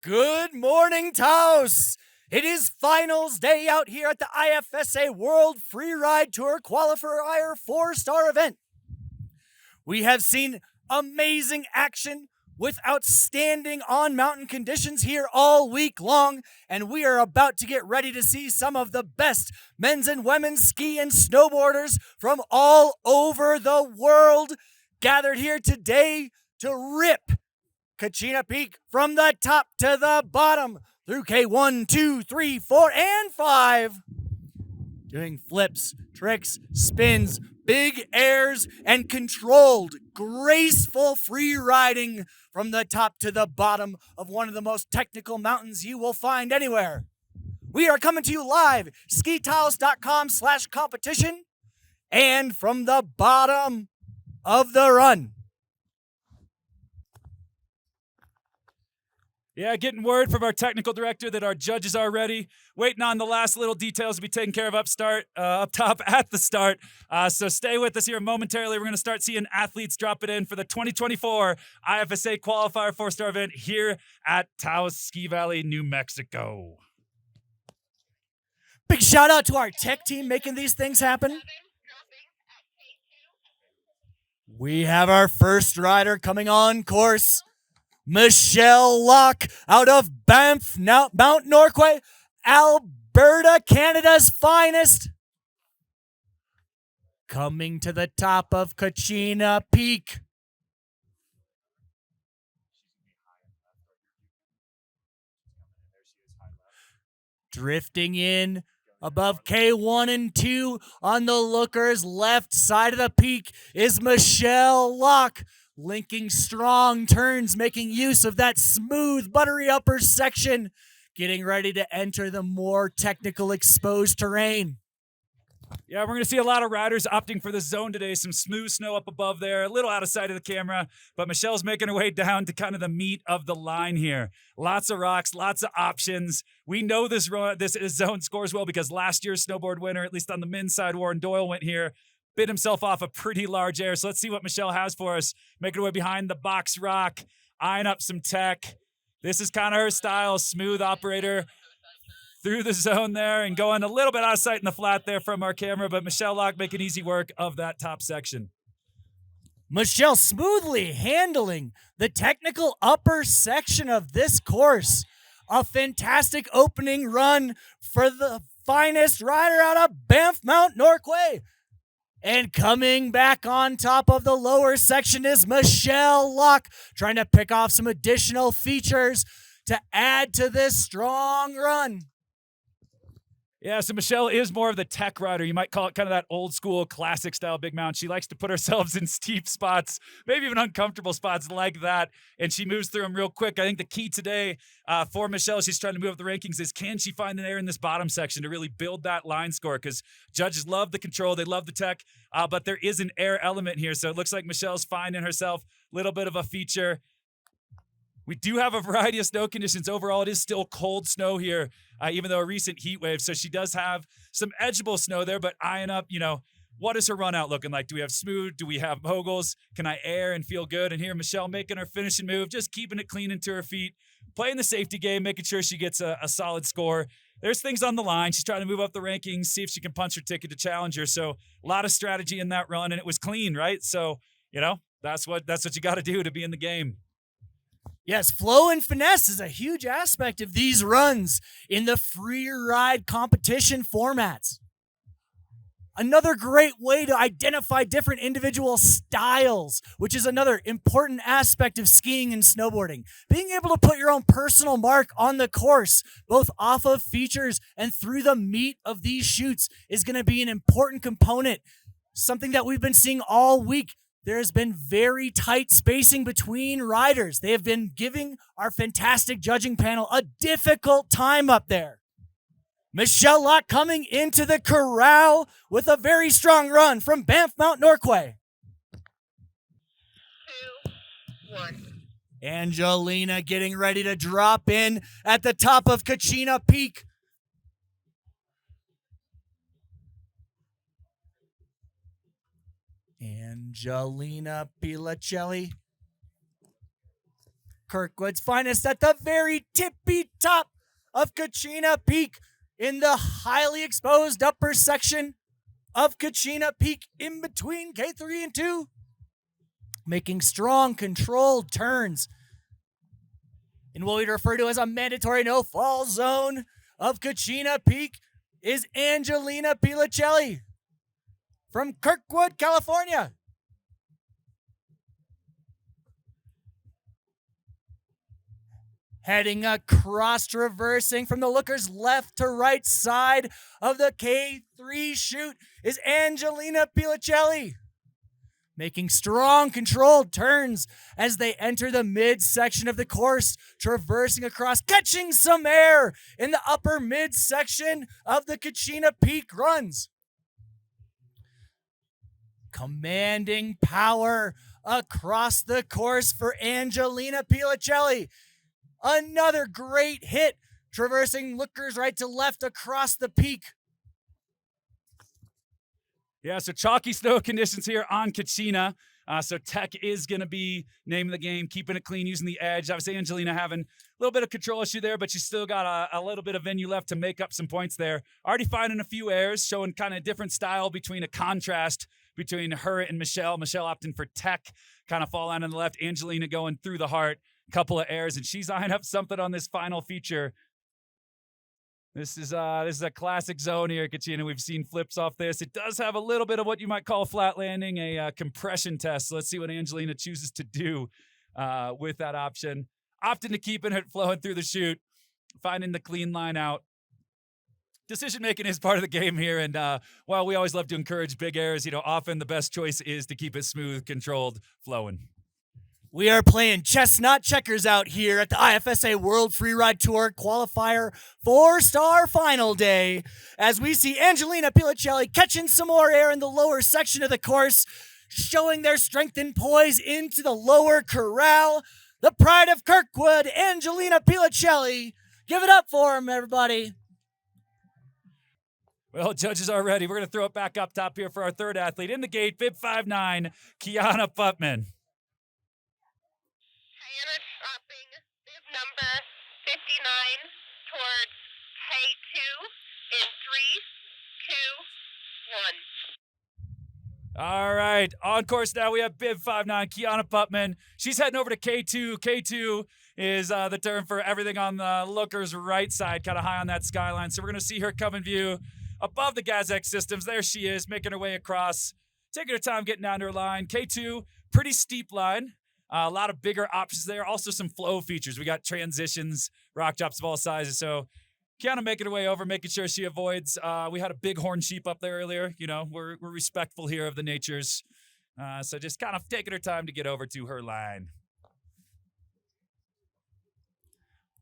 Good morning, TAOS! It is finals day out here at the IFSA World Freeride Tour Qualifier 4-star event. We have seen amazing action with outstanding on-mountain conditions here all week long, and we are about to get ready to see some of the best men's and women's ski and snowboarders from all over the world gathered here today to rip Kachina Peak from the top to the bottom through K1, 2, 3, 4, and 5. Doing flips, tricks, spins, big airs, and controlled, graceful free riding from the top to the bottom of one of the most technical mountains you will find anywhere. We are coming to you live, skitaos.com/competition, and from the bottom of the run. Yeah, getting word from our technical director that our judges are ready. Waiting on the last little details to be taken care of up top at the start. So stay with us here momentarily. We're going to start seeing athletes drop it in for the 2024 IFSA Qualifier 4-star event here at TAOS Ski Valley, New Mexico. Big shout out to our tech team making these things happen. We have our first rider coming on course. Michelle Locke out of Banff, Mount Norquay, Alberta, Canada's finest. Coming to the top of Kachina Peak. Drifting in above K1 and 2 on the looker's left side of the peak is Michelle Locke. Linking strong turns, making use of that smooth, buttery upper section, getting ready to enter the more technical exposed terrain. Yeah, we're going to see a lot of riders opting for the zone today. Some smooth snow up above there, a little out of sight of the camera, but Michelle's making her way down to kind of the meat of the line here. Lots of rocks, lots of options. We know this zone scores well because last year's snowboard winner, at least on the men's side, Warren Doyle, went here. Bit himself off a pretty large air. So let's see what Michelle has for us. Making her way behind the box rock, eyeing up some tech. This is kind of her style, smooth operator through the zone there and going a little bit out of sight in the flat there from our camera, but Michelle Locke making easy work of that top section. Michelle smoothly handling the technical upper section of this course. A fantastic opening run for the finest rider out of Banff, Mount Norquay. And coming back on top of the lower section is Michelle Locke, trying to pick off some additional features to add to this strong run. Yeah, so Michelle is more of the tech rider. You might call it kind of that old school classic style big mountain. She likes to put herself in steep spots, maybe even uncomfortable spots like that, and she moves through them real quick. I think the key today for Michelle, she's trying to move up the rankings, is can she find an air in this bottom section to really build that line score? Because judges love the control, they love the tech, but there is an air element here. So it looks like Michelle's finding herself a little bit of a feature. We do have a variety of snow conditions. Overall, it is still cold snow here, even though a recent heat wave. So she does have some edgeable snow there, but eyeing up, what is her run out looking like? Do we have smooth? Do we have moguls? Can I air and feel good? And here, Michelle making her finishing move, just keeping it clean into her feet, playing the safety game, making sure she gets a solid score. There's things on the line. She's trying to move up the rankings, see if she can punch her ticket to challenger. So a lot of strategy in that run, and it was clean, right? So, that's what you got to do to be in the game. Yes, flow and finesse is a huge aspect of these runs in the free ride competition formats. Another great way to identify different individual styles, which is another important aspect of skiing and snowboarding. Being able to put your own personal mark on the course, both off of features and through the meat of these shoots, is going to be an important component. Something that we've been seeing all week. There has been very tight spacing between riders. They have been giving our fantastic judging panel a difficult time up there. Michelle Locke coming into the corral with a very strong run from Banff, Mount Norquay. 2, 1. Angelina getting ready to drop in at the top of Kachina Peak. Angelina Pichelli Kirkwood's finest at the very tippy top of Kachina Peak in the highly exposed upper section of Kachina Peak in between K3 and 2. Making strong, controlled turns in what we refer to as a mandatory no-fall zone of Kachina Peak is Angelina Pichelli from Kirkwood, California. Heading across, traversing from the looker's left to right side of the K3 chute is Angelina Pichelli. Making strong, controlled turns as they enter the midsection of the course, traversing across, catching some air in the upper midsection of the Kachina Peak runs. Commanding power across the course for Angelina Pichelli. Another great hit, traversing lookers right to left across the peak. Yeah, so chalky snow conditions here on Kachina. So Tech is going to be name of the game, keeping it clean, using the edge. Obviously, Angelina having a little bit of control issue there, but she's still got a little bit of venue left to make up some points there. Already finding a few airs, showing kind of different style between a contrast between her and Michelle. Michelle opting for Tech, kind of fall out on the left. Angelina going through the heart, couple of airs, and she's eyeing up something on this final feature. This is a classic zone here, Kachina. We've seen flips off this. It does have a little bit of what you might call a flat landing, a compression test. So let's see what Angelina chooses to do with that option. Opting to keeping it flowing through the chute, finding the clean line out. Decision-making is part of the game here, and while we always love to encourage big airs, often the best choice is to keep it smooth, controlled, flowing. We are playing chestnut checkers out here at the IFSA World Freeride Tour Qualifier 4-star final day as we see Angelina Pichelli catching some more air in the lower section of the course, showing their strength and poise into the lower corral. The pride of Kirkwood, Angelina Pichelli. Give it up for him, everybody. Well, judges are ready. We're going to throw it back up top here for our third athlete. In the gate, bib 5'9", Kiana Putman. Kiana dropping bib number 59 towards K2 in 3, 2, 1. All right, on course now. We have bib 5'9", Kiana Putman. She's heading over to K2. K2 is the term for everything on the looker's right side, kind of high on that skyline. So we're going to see her come in view above the Gazek systems. There she is, making her way across, taking her time getting down to her line. K2, pretty steep line. A lot of bigger options there. Also some flow features. We got transitions, rock drops of all sizes. So Kiana making her way over, making sure she avoids. We had a big horn sheep up there earlier. We're respectful here of the natures. So just kind of taking her time to get over to her line.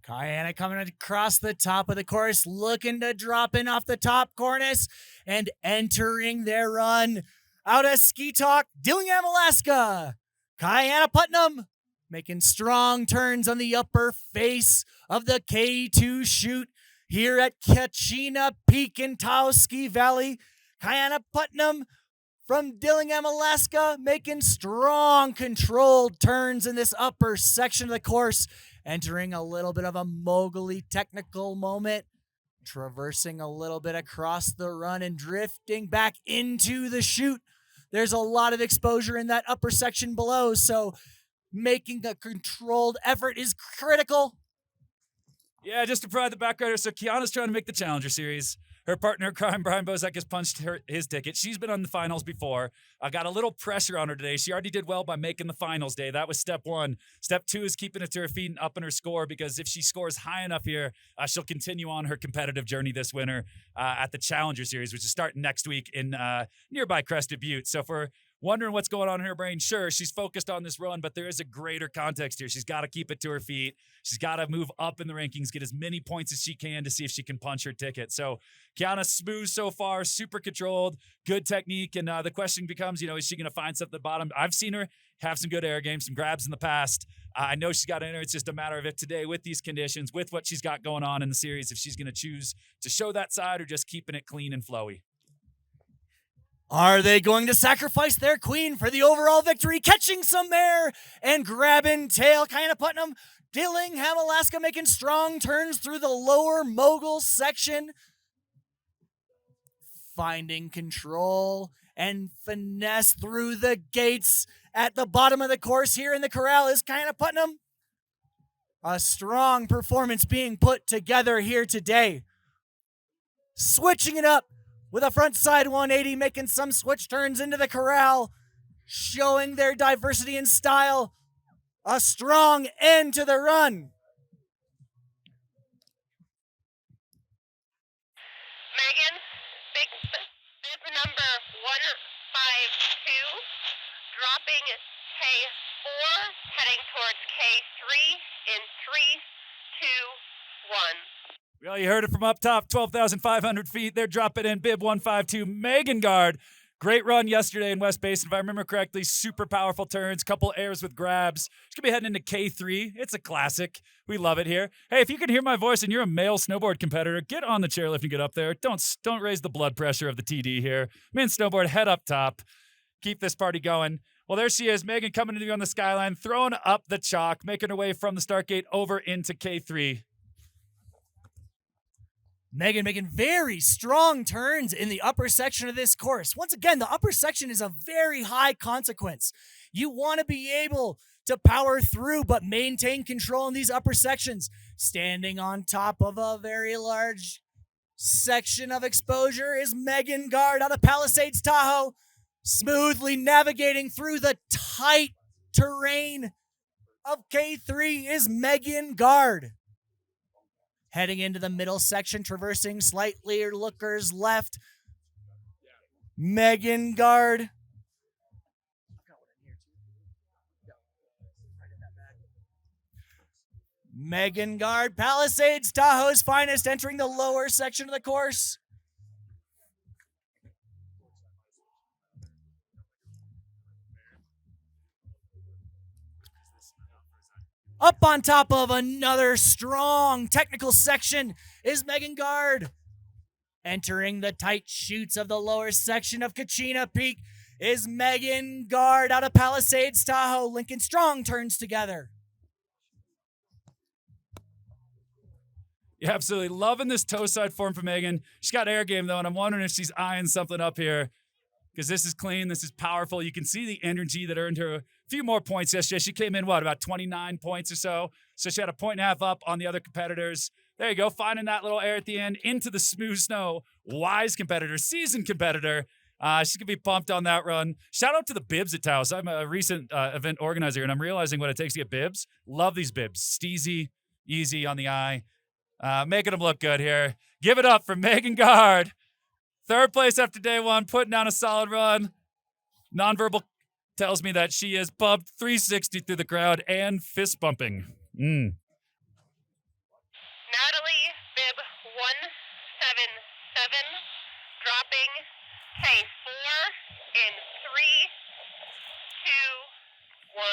Kiana coming across the top of the course, looking to drop in off the top cornice and entering their run out of Ski Talk, Dillingham, Alaska. Kiana Putman making strong turns on the upper face of the K2 chute here at Kachina Peak in TAOS Ski Valley. Kiana Putman from Dillingham, Alaska, making strong, controlled turns in this upper section of the course, entering a little bit of a mogully technical moment, traversing a little bit across the run and drifting back into the chute. There's a lot of exposure in that upper section below, so making a controlled effort is critical. Yeah, just to provide the background, so Kiana's trying to make the Challenger Series. Her partner, Brian Bozak, has punched his ticket. She's been on the finals before. Got a little pressure on her today. She already did well by making the finals day. That was step one. Step two is keeping it to her feet and upping her score, because if she scores high enough here, she'll continue on her competitive journey this winter at the Challenger Series, which is starting next week in nearby Crested Butte. So for wondering what's going on in her brain, sure, she's focused on this run, but there is a greater context here. She's got to keep it to her feet. She's got to move up in the rankings, get as many points as she can to see if she can punch her ticket. So Kiana smooth so far, super controlled, good technique, and the question becomes, is she going to find something at the bottom? I've seen her have some good air games, some grabs in the past. I know she's got in her. It's just a matter of it today with these conditions, with what she's got going on in the series, if she's going to choose to show that side or just keeping it clean and flowy. Are they going to sacrifice their queen for the overall victory? Catching some air and grabbing tail. Kiana Putman Dillingham, Alaska, making strong turns through the lower mogul section. Finding control and finesse through the gates at the bottom of the course here in the corral is Kiana Putman. A strong performance being put together here today. Switching it up with a front side 180, making some switch turns into the corral, showing their diversity in style. A strong end to the run. Megan, bib number 152, dropping K4, heading towards K3 in 3, 2, 1. Well, you heard it from up top, 12,500 feet. They're dropping in bib 152. Megan Gard, great run yesterday in West Basin, if I remember correctly. Super powerful turns, couple airs with grabs. She's going to be heading into K3. It's a classic. We love it here. Hey, if you can hear my voice and you're a male snowboard competitor, get on the chairlift and get up there. Don't raise the blood pressure of the TD here. Men's snowboard, head up top. Keep this party going. Well, there she is, Megan coming into you on the skyline, throwing up the chalk, making her way from the start gate over into K3. Megan making very strong turns in the upper section of this course. Once again, the upper section is a very high consequence. You want to be able to power through but maintain control in these upper sections. Standing on top of a very large section of exposure is Megan Gard out of Palisades, Tahoe, smoothly navigating through the tight terrain of K3 is Megan Gard. Heading into the middle section, traversing slightly lookers left. Megan Gard. Megan Gard, Palisades, Tahoe's finest, entering the lower section of the course. Up on top of another strong technical section is Megan Gard. Entering the tight chutes of the lower section of Kachina Peak is Megan Gard out of Palisades, Tahoe, linking strong turns together. Yeah, absolutely. Loving this toe side form for Megan. She's got air game, though, and I'm wondering if she's eyeing something up here because this is clean. This is powerful. You can see the energy that earned her a few more points yesterday. She came in, about 29 points or so. So she had a point and a half up on the other competitors. There you go, finding that little air at the end into the smooth snow. Wise competitor, seasoned competitor. She's going to be pumped on that run. Shout out to the bibs at TAOS. I'm a recent event organizer, and I'm realizing what it takes to get bibs. Love these bibs. Steezy, easy on the eye. Making them look good here. Give it up for Megan Gard. Third place after day one, putting down a solid run. Nonverbal tells me that she is bumped 360 through the crowd and fist bumping. Natalie, bib 177, dropping K4 in 3, 2, 1.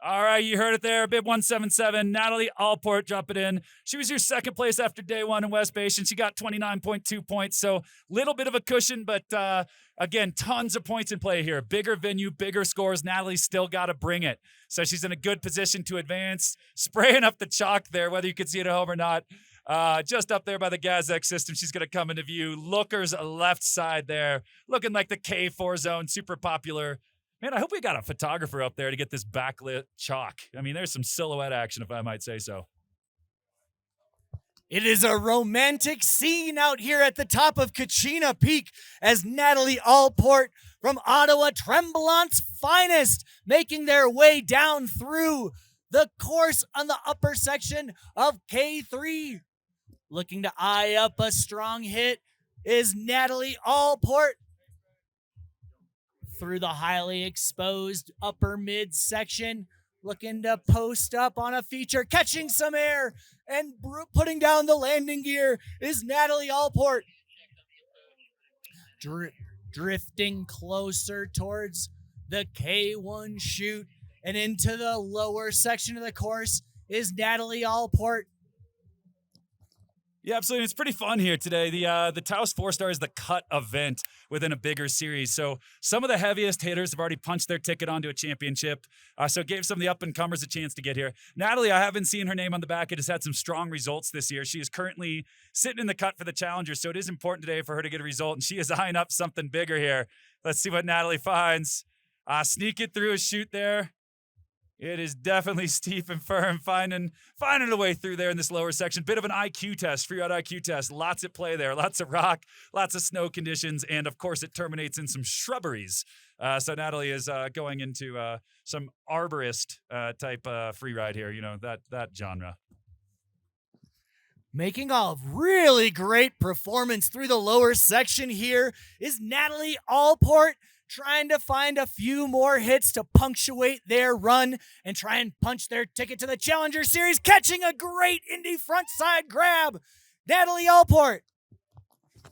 All right, you heard it there. Bib 177, Natalie Alport dropping in. She was your second place after day one in West Basin. She got 29.2 points, so little bit of a cushion, but again, tons of points in play here. Bigger venue, bigger scores. Natalie's still got to bring it. So she's in a good position to advance. Spraying up the chalk there, whether you can see it at home or not. Just up there by the Gazek system, she's going to come into view. Lookers left side there, looking like the K4 zone, super popular. Man, I hope we got a photographer up there to get this backlit chalk. I mean, there's some silhouette action, if I might say so. It is a romantic scene out here at the top of Kachina Peak as Natalie Alport from Ottawa, Tremblant's finest, making their way down through the course on the upper section of K3. Looking to eye up a strong hit is Natalie Alport. Through the highly exposed upper mid section, looking to post up on a feature, catching some air and putting down the landing gear is Natalie Alport. Drifting closer towards the K1 chute and into the lower section of the course is Natalie Alport. Yeah, absolutely. It's pretty fun here today. The TAOS 4-star is the cut event within a bigger series. So some of the heaviest hitters have already punched their ticket onto a championship. So it gave some of the up-and-comers a chance to get here. Natalie, I haven't seen her name on the back. It has had some strong results this year. She is currently sitting in the cut for the Challenger, so it is important today for her to get a result, and she is eyeing up something bigger here. Let's see what Natalie finds. Sneak it through a chute there. It is definitely steep and firm, finding a way through there in this lower section. Bit of an IQ test, freeride IQ test. Lots at play there. Lots of rock, lots of snow conditions, and of course it terminates in some shrubberies. So Natalie is going into some arborist type freeride here. You know, that genre. Making a really great performance through the lower section here is Natalie Alport, trying to find a few more hits to punctuate their run and try and punch their ticket to the Challenger Series, catching a great Indy frontside grab. Natalie Alport.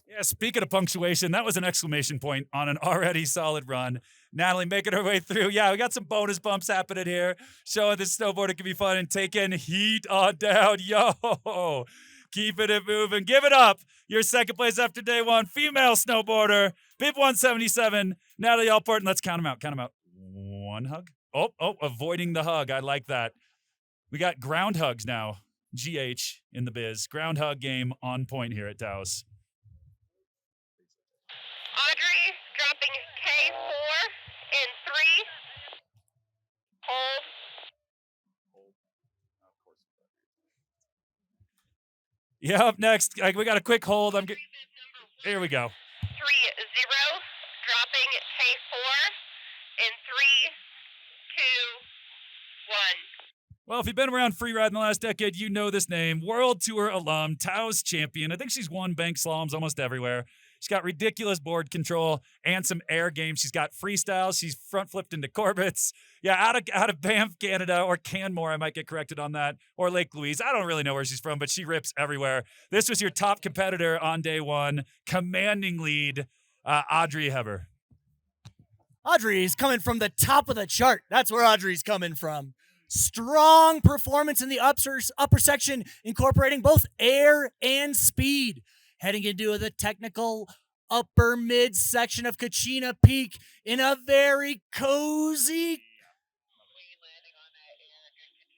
Yeah, speaking of punctuation, that was an exclamation point on an already solid run. Natalie making her way through. Yeah, we got some bonus bumps happening here, showing the snowboarder can be fun and taking heat on down. Yo, keeping it moving. Give it up. Your second place after day one, female snowboarder, bib 177, Natalie Alport. And let's count them out. Count them out. One hug. Oh, avoiding the hug. I like that. We got ground hugs now. GH in the biz. Ground hug game on point here at TAOS. Audrey dropping K4 in 3. Hold. Yeah, up next. We got a quick hold. Here we go. 3-0. Dropping K4 in 3, 2, 1. Well, if you've been around freeride in the last decade, you know this name. World Tour alum, TAOS champion. I think she's won bank slaloms almost everywhere. She's got ridiculous board control and some air game. She's got freestyle. She's front flipped into Corbetts. Yeah, out of Banff, Canada, or Canmore, I might get corrected on that, or Lake Louise. I don't really know where she's from, but she rips everywhere. This was your top competitor on day one, commanding lead, Audrey Hebert. Audrey's coming from the top of the chart. That's where Audrey's coming from. Strong performance in the upper section, incorporating both air and speed. Heading into the technical upper mid section of Kachina Peak in a very cozy,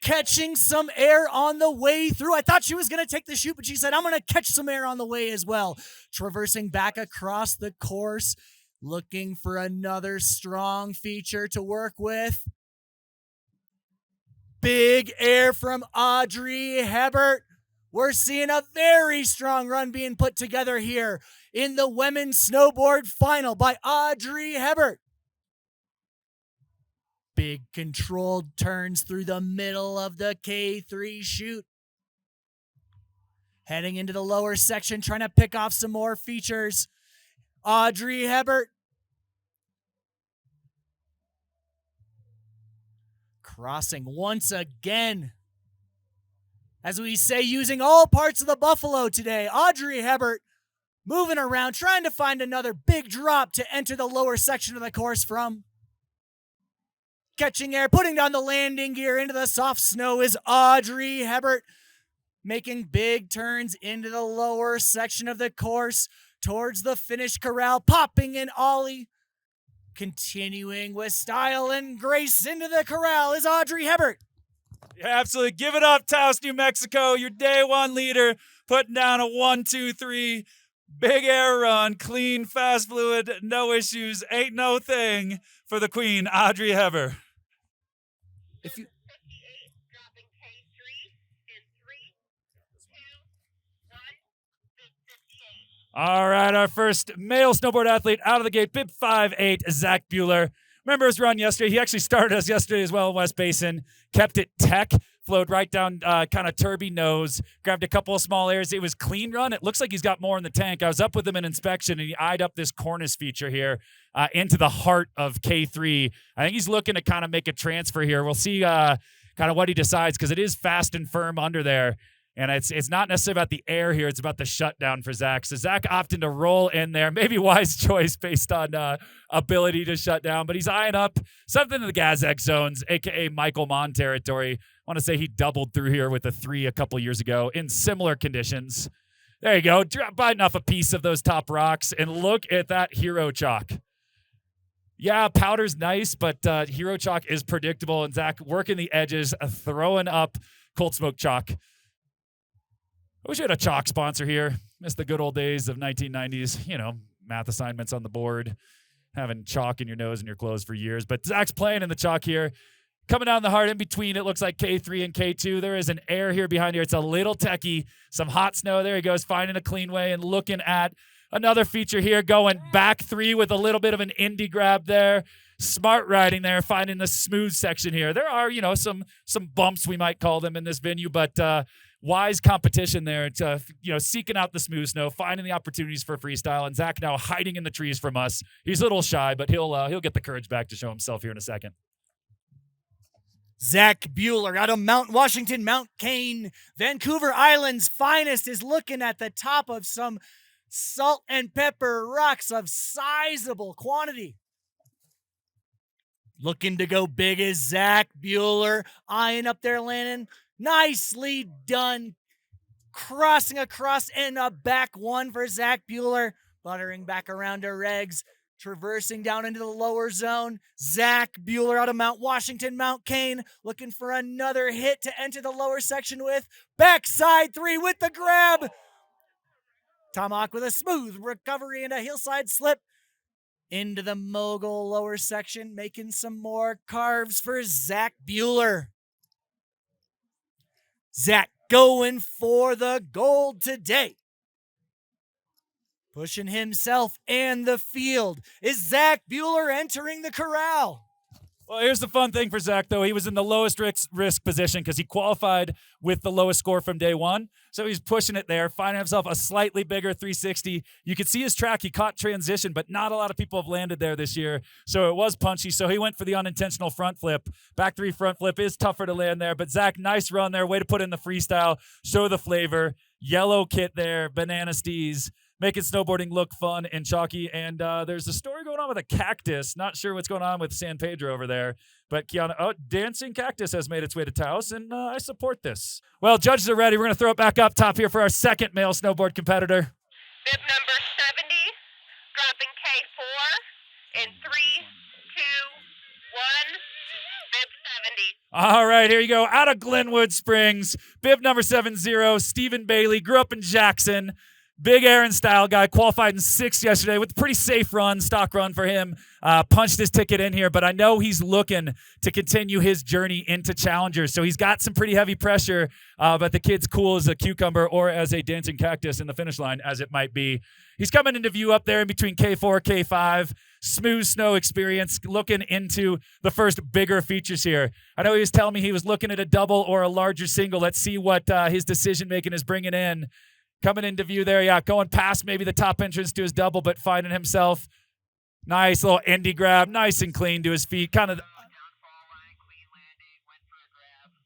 catching some air on the way through. I thought she was going to take the chute, but she said, I'm going to catch some air on the way as well. Traversing back across the course, looking for another strong feature to work with. Big air from Audrey Hebert. We're seeing a very strong run being put together here in the women's snowboard final by Audrey Hebert. Big controlled turns through the middle of the K3 chute. Heading into the lower section, trying to pick off some more features. Audrey Hebert. Crossing once again. As we say, using all parts of the buffalo today, Audrey Hebert moving around, trying to find another big drop to enter the lower section of the course from. Catching air, putting down the landing gear into the soft snow is Audrey Hebert, making big turns into the lower section of the course towards the finish corral, popping an ollie. Continuing with style and grace into the corral is Audrey Hebert. Yeah, absolutely. Give it up, TAOS, New Mexico. Your day one leader, putting down a 1-2-3. Big air run, clean, fast fluid, no issues, ain't no thing for the queen, Audrey Hebert. If you 58, dropping K3 in 3, 2, 1, bib 58. All right, our first male snowboard athlete out of the gate, bib 5'8", Zack Buer. Remember his run yesterday? He actually started us yesterday as well in West Basin. Kept it tech, flowed right down kind of turby nose, grabbed a couple of small airs. It was clean run. It looks like he's got more in the tank. I was up with him in inspection, and he eyed up this cornice feature here into the heart of K3. I think he's looking to kind of make a transfer here. We'll see kind of what he decides, because it is fast and firm under there. And it's not necessarily about the air here. It's about the shutdown for Zack. So Zack opting to roll in there. Maybe wise choice based on ability to shut down. But he's eyeing up something in the Gazek zones, a.k.a. Michael Mon territory. I want to say he doubled through here with a 3 a couple years ago in similar conditions. There you go. Biting off a piece of those top rocks, and look at that hero chalk. Yeah, powder's nice, but hero chalk is predictable, and Zack working the edges, throwing up cold smoke chalk. I wish we had a chalk sponsor here. Miss the good old days of 1990s, math assignments on the board, having chalk in your nose and your clothes for years. But Zack's playing in the chalk here. Coming down the hard in between, it looks like K3 and K2. There is an air here behind here. It's a little techie. Some hot snow. There he goes, finding a clean way and looking at another feature here, going back 3 with a little bit of an indie grab there. Smart riding there, finding the smooth section here. There are, some bumps, we might call them, in this venue, but wise competition there to, seeking out the smooth snow, finding the opportunities for freestyle, and Zack now hiding in the trees from us. He's a little shy, but he'll get the courage back to show himself here in a second. Zack Buer out of Mount Washington, Mount Cain, Vancouver Island's finest, is looking at the top of some salt and pepper rocks of sizable quantity. Looking to go big is Zack Buer, eyeing up there, landing. Nicely done. Crossing across and a back 1 for Zack Buer. Buttering back around to regs. Traversing down into the lower zone. Zack Buer out of Mount Washington, Mount Cain, looking for another hit to enter the lower section with. Backside 3 with the grab. Tomahawk with a smooth recovery and a hillside slip into the mogul lower section, making some more carves for Zack Buer. Zack going for the gold today. Pushing himself and the field is Zack Buer entering the corral. Well, here's the fun thing for Zack, though. He was in the lowest risk position because he qualified with the lowest score from day one. So he's pushing it there, finding himself a slightly bigger 360. You could see his track. He caught transition, but not a lot of people have landed there this year. So it was punchy. So he went for the unintentional front flip. Back 3 front flip is tougher to land there. But Zack, nice run there. Way to put in the freestyle. Show the flavor. Yellow kit there. Banana stees. Making snowboarding look fun and chalky. And there's a story going on with a cactus. Not sure what's going on with San Pedro over there. But Kiana, dancing cactus has made its way to TAOS, and I support this. Well, judges are ready. We're going to throw it back up top here for our second male snowboard competitor. Bib number 70, dropping K4 in 3, 2, 1, bib 70. All right, here you go. Out of Glenwood Springs, bib number 70, Stephen Bailey. Grew up in Jackson. Big Aaron style guy, qualified in 6th yesterday with a pretty safe run, stock run for him. Punched his ticket in here, but I know he's looking to continue his journey into challengers. So he's got some pretty heavy pressure, but the kid's cool as a cucumber or as a dancing cactus in the finish line, as it might be. He's coming into view up there in between K4, K5. Smooth snow experience, looking into the first bigger features here. I know he was telling me he was looking at a double or a larger single. Let's see what his decision-making is bringing in. Coming into view there, yeah, going past maybe the top entrance to his double, but finding himself. Nice little indie grab, nice and clean to his feet. Kind of,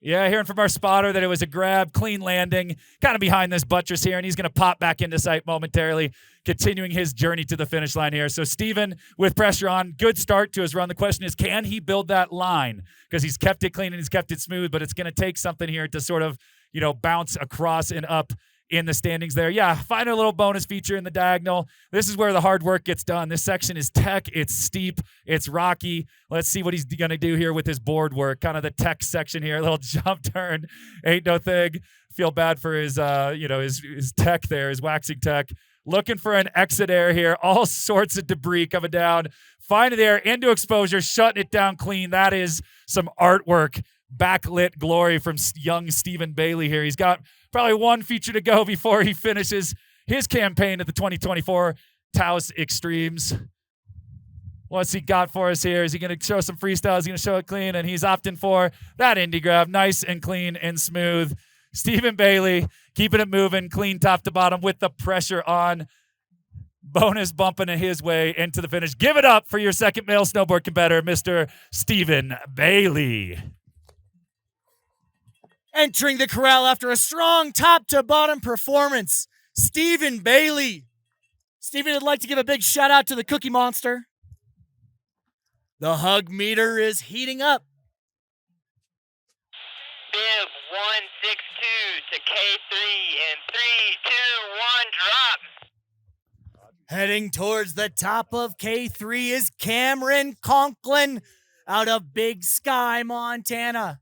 yeah, hearing from our spotter that it was a grab, clean landing, kind of behind this buttress here, and he's going to pop back into sight momentarily, continuing his journey to the finish line here. So Steven, with pressure on, good start to his run. The question is, can he build that line? Because he's kept it clean and he's kept it smooth, but it's going to take something here to sort of, bounce across and up in the standings there. Yeah, find a little bonus feature in the diagonal. This is where the hard work gets done. This section is tech. It's steep. It's rocky. Let's see what he's going to do here with his board work. Kind of the tech section here. A little jump turn. Ain't no thing. Feel bad for his, his tech there, his waxing tech. Looking for an exit air here. All sorts of debris coming down. Finding the air into exposure, shutting it down clean. That is some artwork. Backlit glory from young Stephen Bailey here. He's got probably one feature to go before he finishes his campaign at the 2024 TAOS Extremes. What's he got for us here? Is he going to show some freestyle? Is he going to show it clean? And he's opting for that indie grab. Nice and clean and smooth. Stephen Bailey keeping it moving, clean top to bottom with the pressure on. Bonus bumping his way into the finish. Give it up for your second male snowboard competitor, Mr. Stephen Bailey. Entering the corral after a strong top-to-bottom performance, Stephen Bailey. Stephen would like to give a big shout-out to the Cookie Monster. The hug meter is heating up. Bib 162 to K3 in 3, 2, 1, Heading towards the top of K3 is Cameron Conklin out of Big Sky, Montana.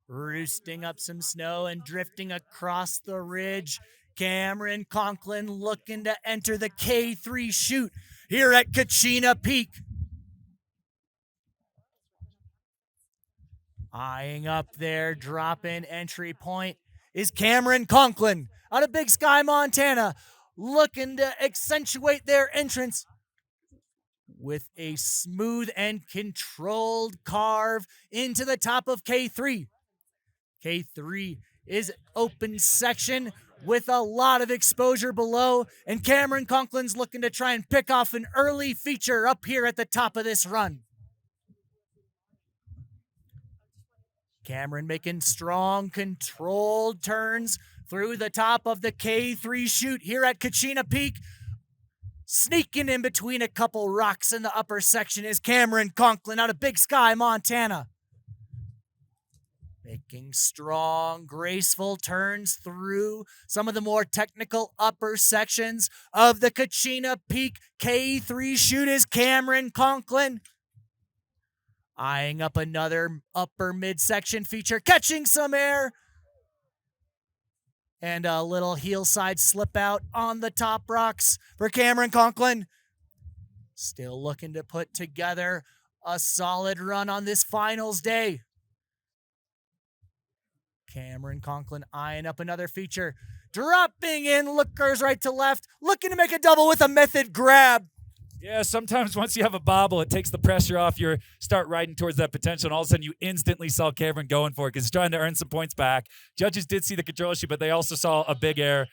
Roosting up some snow and drifting across the ridge, Cameron Conklin looking to enter the K3 chute here at Kachina Peak. Eyeing up there, drop-in entry point is Cameron Conklin out of Big Sky, Montana, looking to accentuate their entrance with a smooth and controlled carve into the top of K3. K3 is open section with a lot of exposure below, and Cameron Conklin's looking to try and pick off an early feature up here at the top of this run. Cameron making strong, controlled turns through the top of the K3 chute here at Kachina Peak. Sneaking in between a couple rocks in the upper section is Cameron Conklin out of Big Sky, Montana. Making strong, graceful turns through some of the more technical upper sections of the Kachina Peak K3 chute is Cameron Conklin. Eyeing up another upper midsection feature, catching some air. And a little heel side slip out on the top rocks for Cameron Conklin. Still looking to put together a solid run on this finals day. Cameron Conklin eyeing up another feature. Dropping in lookers right to left. Looking to make a double with a method grab. Yeah, sometimes once you have a bobble, it takes the pressure off. You start riding towards that potential, and all of a sudden you instantly saw Cameron going for it because he's trying to earn some points back. Judges did see the control issue, but they also saw a big air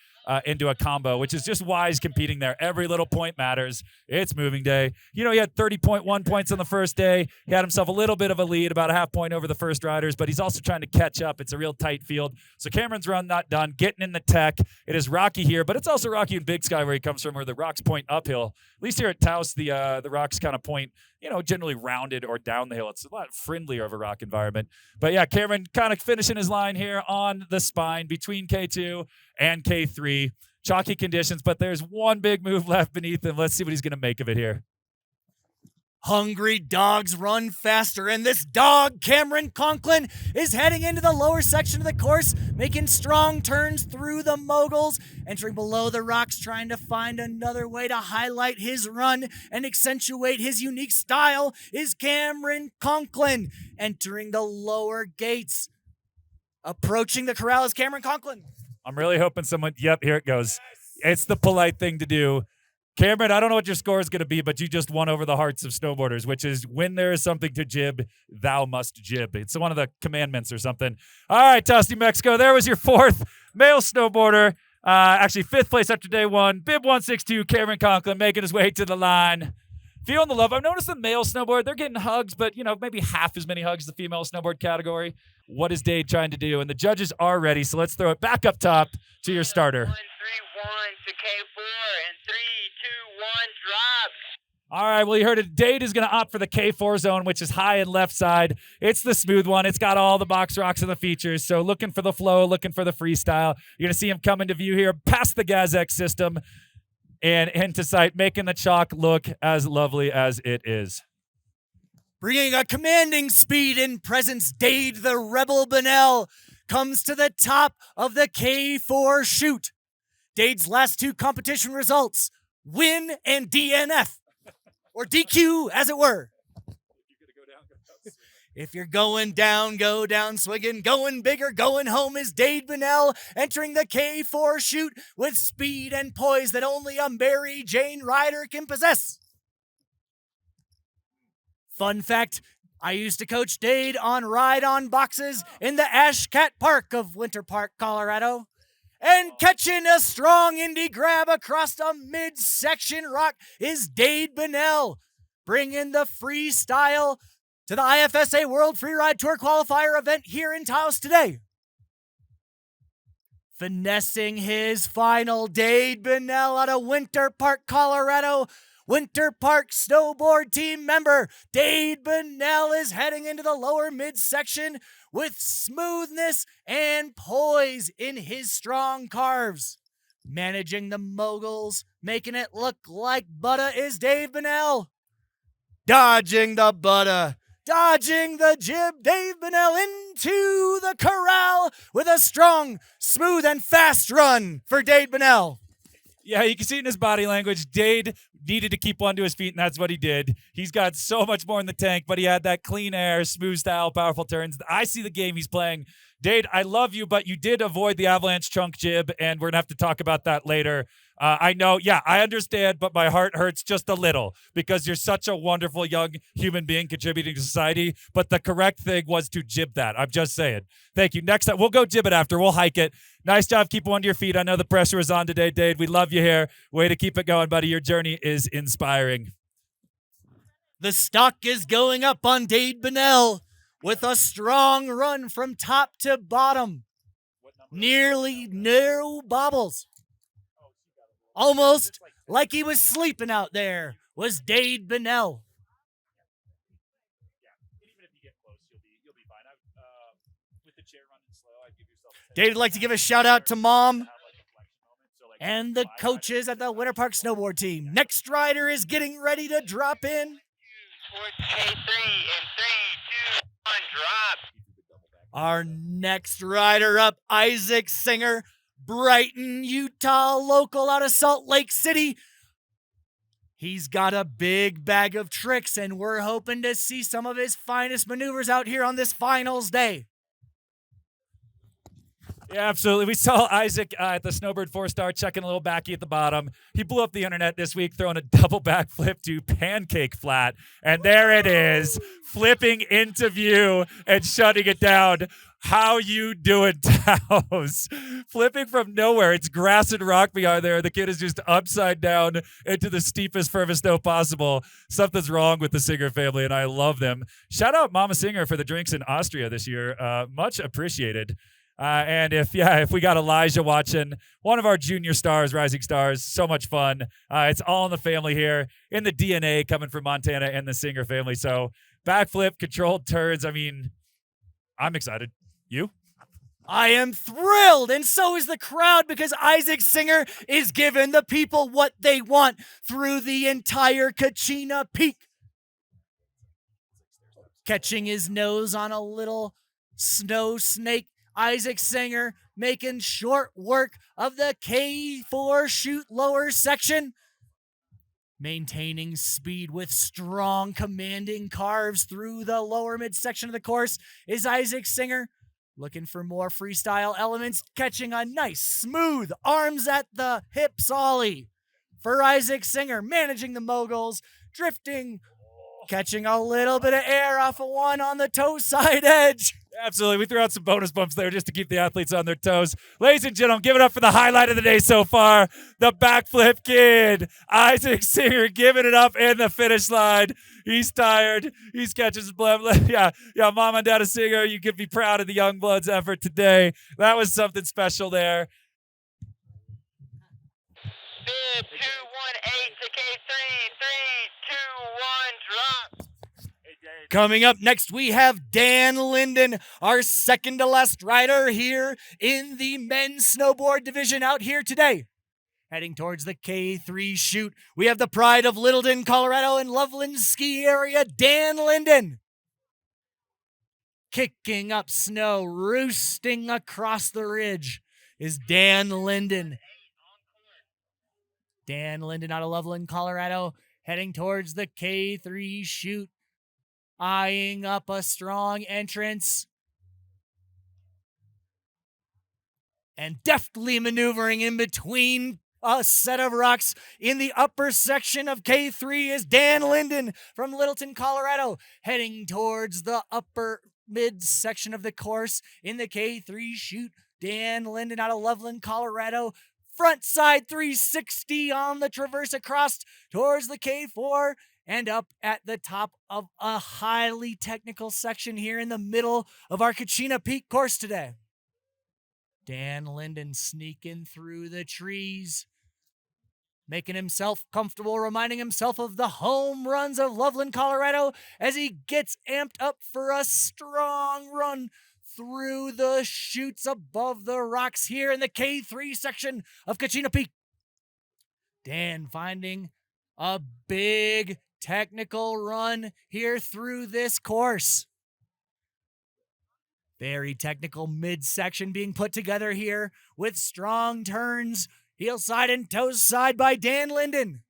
into a combo, which is just wise competing there. Every little point matters. It's moving day. You know, he had 30.1 points on the first day. He had himself a little bit of a lead, about a half point over the first riders, but he's also trying to catch up. It's a real tight field. So Cameron's run not done, getting in the tech. It is rocky here, but it's also rocky in Big Sky where he comes from, where the rocks point uphill. At least here at TAOS, the rocks kind of point, you know, generally rounded or down the hill. It's a lot friendlier of a rock environment. But yeah, Cameron kind of finishing his line here on the spine between K2 and K3. Chalky conditions, but there's one big move left beneath him. Let's see what he's going to make of it here. Hungry dogs run faster, and this dog, Cameron Conklin, is heading into the lower section of the course, making strong turns through the moguls, entering below the rocks, trying to find another way to highlight his run and accentuate his unique style is Cameron Conklin, entering the lower gates. Approaching the corral is Cameron Conklin. I'm really hoping someone, yep, here it goes. It's the polite thing to do. Cameron, I don't know what your score is going to be, but you just won over the hearts of snowboarders, which is when there is something to jib, thou must jib. It's one of the commandments or something. All right, TAOS New Mexico, there was your fourth male snowboarder. Actually, fifth place after day one. Bib 162, Cameron Conklin, making his way to the line. Feeling the love. I've noticed the male snowboard, they're getting hugs, but, you know, maybe half as many hugs as the female snowboard category. What is Dade trying to do? And the judges are ready, so let's throw it back up top to your starter. 1-3-1 to K4 and 3-2-1 drop. All right, well, you heard it. Dade is going to opt for the K4 zone, which is high and left side. It's the smooth one. It's got all the box rocks and the features. So looking for the flow, looking for the freestyle. You're going to see him come into view here past the Gazek system and into sight, making the chalk look as lovely as it is. Bringing a commanding speed and presence, Dade the Rebel Bennell comes to the top of the K4 chute. Dade's last two competition results, win and DNF, or DQ as it were. If you're going down, go down swinging. Going bigger, going home is Dade Bennell, entering the K4 chute with speed and poise that only a Mary Jane rider can possess. Fun fact, I used to coach Dade on ride-on boxes in the Ashcat Park of Winter Park, Colorado. And catching a strong indie grab across a mid-section rock is Dade Bennell, bringing the freestyle to the IFSA World Freeride Tour Qualifier event here in TAOS today. Finessing his final, Dade Bennell out of Winter Park, Colorado. Winter Park snowboard team member Dade Bennell is heading into the lower midsection with smoothness and poise in his strong carves. Managing the moguls, making it look like butter is Dave Bennell. Dodging the butter, dodging the jib, Dave Bennell into the corral with a strong, smooth, and fast run for Dade Bennell. Yeah, you can see it in his body language. Dade needed to keep one to his feet, and that's what he did. He's got so much more in the tank, but he had that clean air, smooth style, powerful turns. I see the game he's playing. Dade, I love you, but you did avoid the avalanche chunk jib, and we're going to have to talk about that later. I know, yeah, I understand, but my heart hurts just a little because you're such a wonderful young human being contributing to society, but the correct thing was to jib that. I'm just saying. Thank you. Next time, we'll go jib it after. We'll hike it. Nice job keeping one to your feet. I know the pressure is on today, Dade. We love you here. Way to keep it going, buddy. Your journey is inspiring. The stock is going up on Dade Bennell with a strong run from top to bottom. Nearly no bobbles. Almost like he was sleeping out there was Dade Bennell. Dade would like to give a shout out to Mom and the coaches at the Winter Park Snowboard team. Next rider is getting ready to drop in. Towards K3 in 3, 2, 1, drop. Our next rider up, Isaac Singer, Brighton, Utah local out of Salt Lake City. He's got a big bag of tricks, and we're hoping to see some of his finest maneuvers out here on this finals day. Yeah, absolutely. We saw Isaac at the Snowbird 4-star checking a little backy at the bottom. He blew up the internet this week throwing a double backflip to pancake flat. And there it is, flipping into view and shutting it down. How you doing, TAOS? Flipping from nowhere. It's grass and rock behind there. The kid is just upside down into the steepest, firmest snow possible. Something's wrong with the Singer family, and I love them. Shout out Mama Singer for the drinks in Austria this year. Much appreciated. And if we got Elijah watching, one of our junior stars, rising stars, so much fun. It's all in the family here, in the DNA coming from Montana and the Singer family. So backflip, controlled turns. I mean, I'm excited. You? I am thrilled, and so is the crowd, because Isaac Singer is giving the people what they want through the entire Kachina Peak. Catching his nose on a little snow snake, Isaac Singer making short work of the K4 chute lower section. Maintaining speed with strong commanding carves through the lower midsection of the course is Isaac Singer. Looking for more freestyle elements, catching a nice, smooth, arms at the hips ollie for Isaac Singer, managing the moguls, drifting, catching a little bit of air off of one on the toe side edge. Absolutely. We threw out some bonus bumps there just to keep the athletes on their toes. Ladies and gentlemen, give it up for the highlight of the day so far, the backflip kid, Isaac Singer, giving it up in the finish line. He's tired. He's catching his blood. Yeah, Mom and Dad Singer, you could be proud of the young bloods' effort today. That was something special there. Bid 218 to K3, 3, 2, 1, drop. Coming up next, we have Dan Linden, our second to last rider here in the men's snowboard division out here today. Heading towards the K3 chute, we have the pride of Littleton, Colorado and Loveland ski area, Dan Linden. Kicking up snow, roosting across the ridge is Dan Linden. Dan Linden out of Loveland, Colorado, heading towards the K3 chute. Eyeing up a strong entrance. And deftly maneuvering in between a set of rocks in the upper section of K3 is Dan Linden from Littleton, Colorado, heading towards the upper mid section of the course in the K3 chute. Dan Linden out of Loveland, Colorado. Front side 360 on the traverse across towards the K4. And up at the top of a highly technical section here in the middle of our Kachina Peak course today. Dan Linden sneaking through the trees, making himself comfortable, reminding himself of the home runs of Loveland, Colorado, as he gets amped up for a strong run through the chutes above the rocks here in the K3 section of Kachina Peak. Dan finding a big technical run here through this course. Very technical midsection being put together here with strong turns, heel side and toe side by Dan Linden.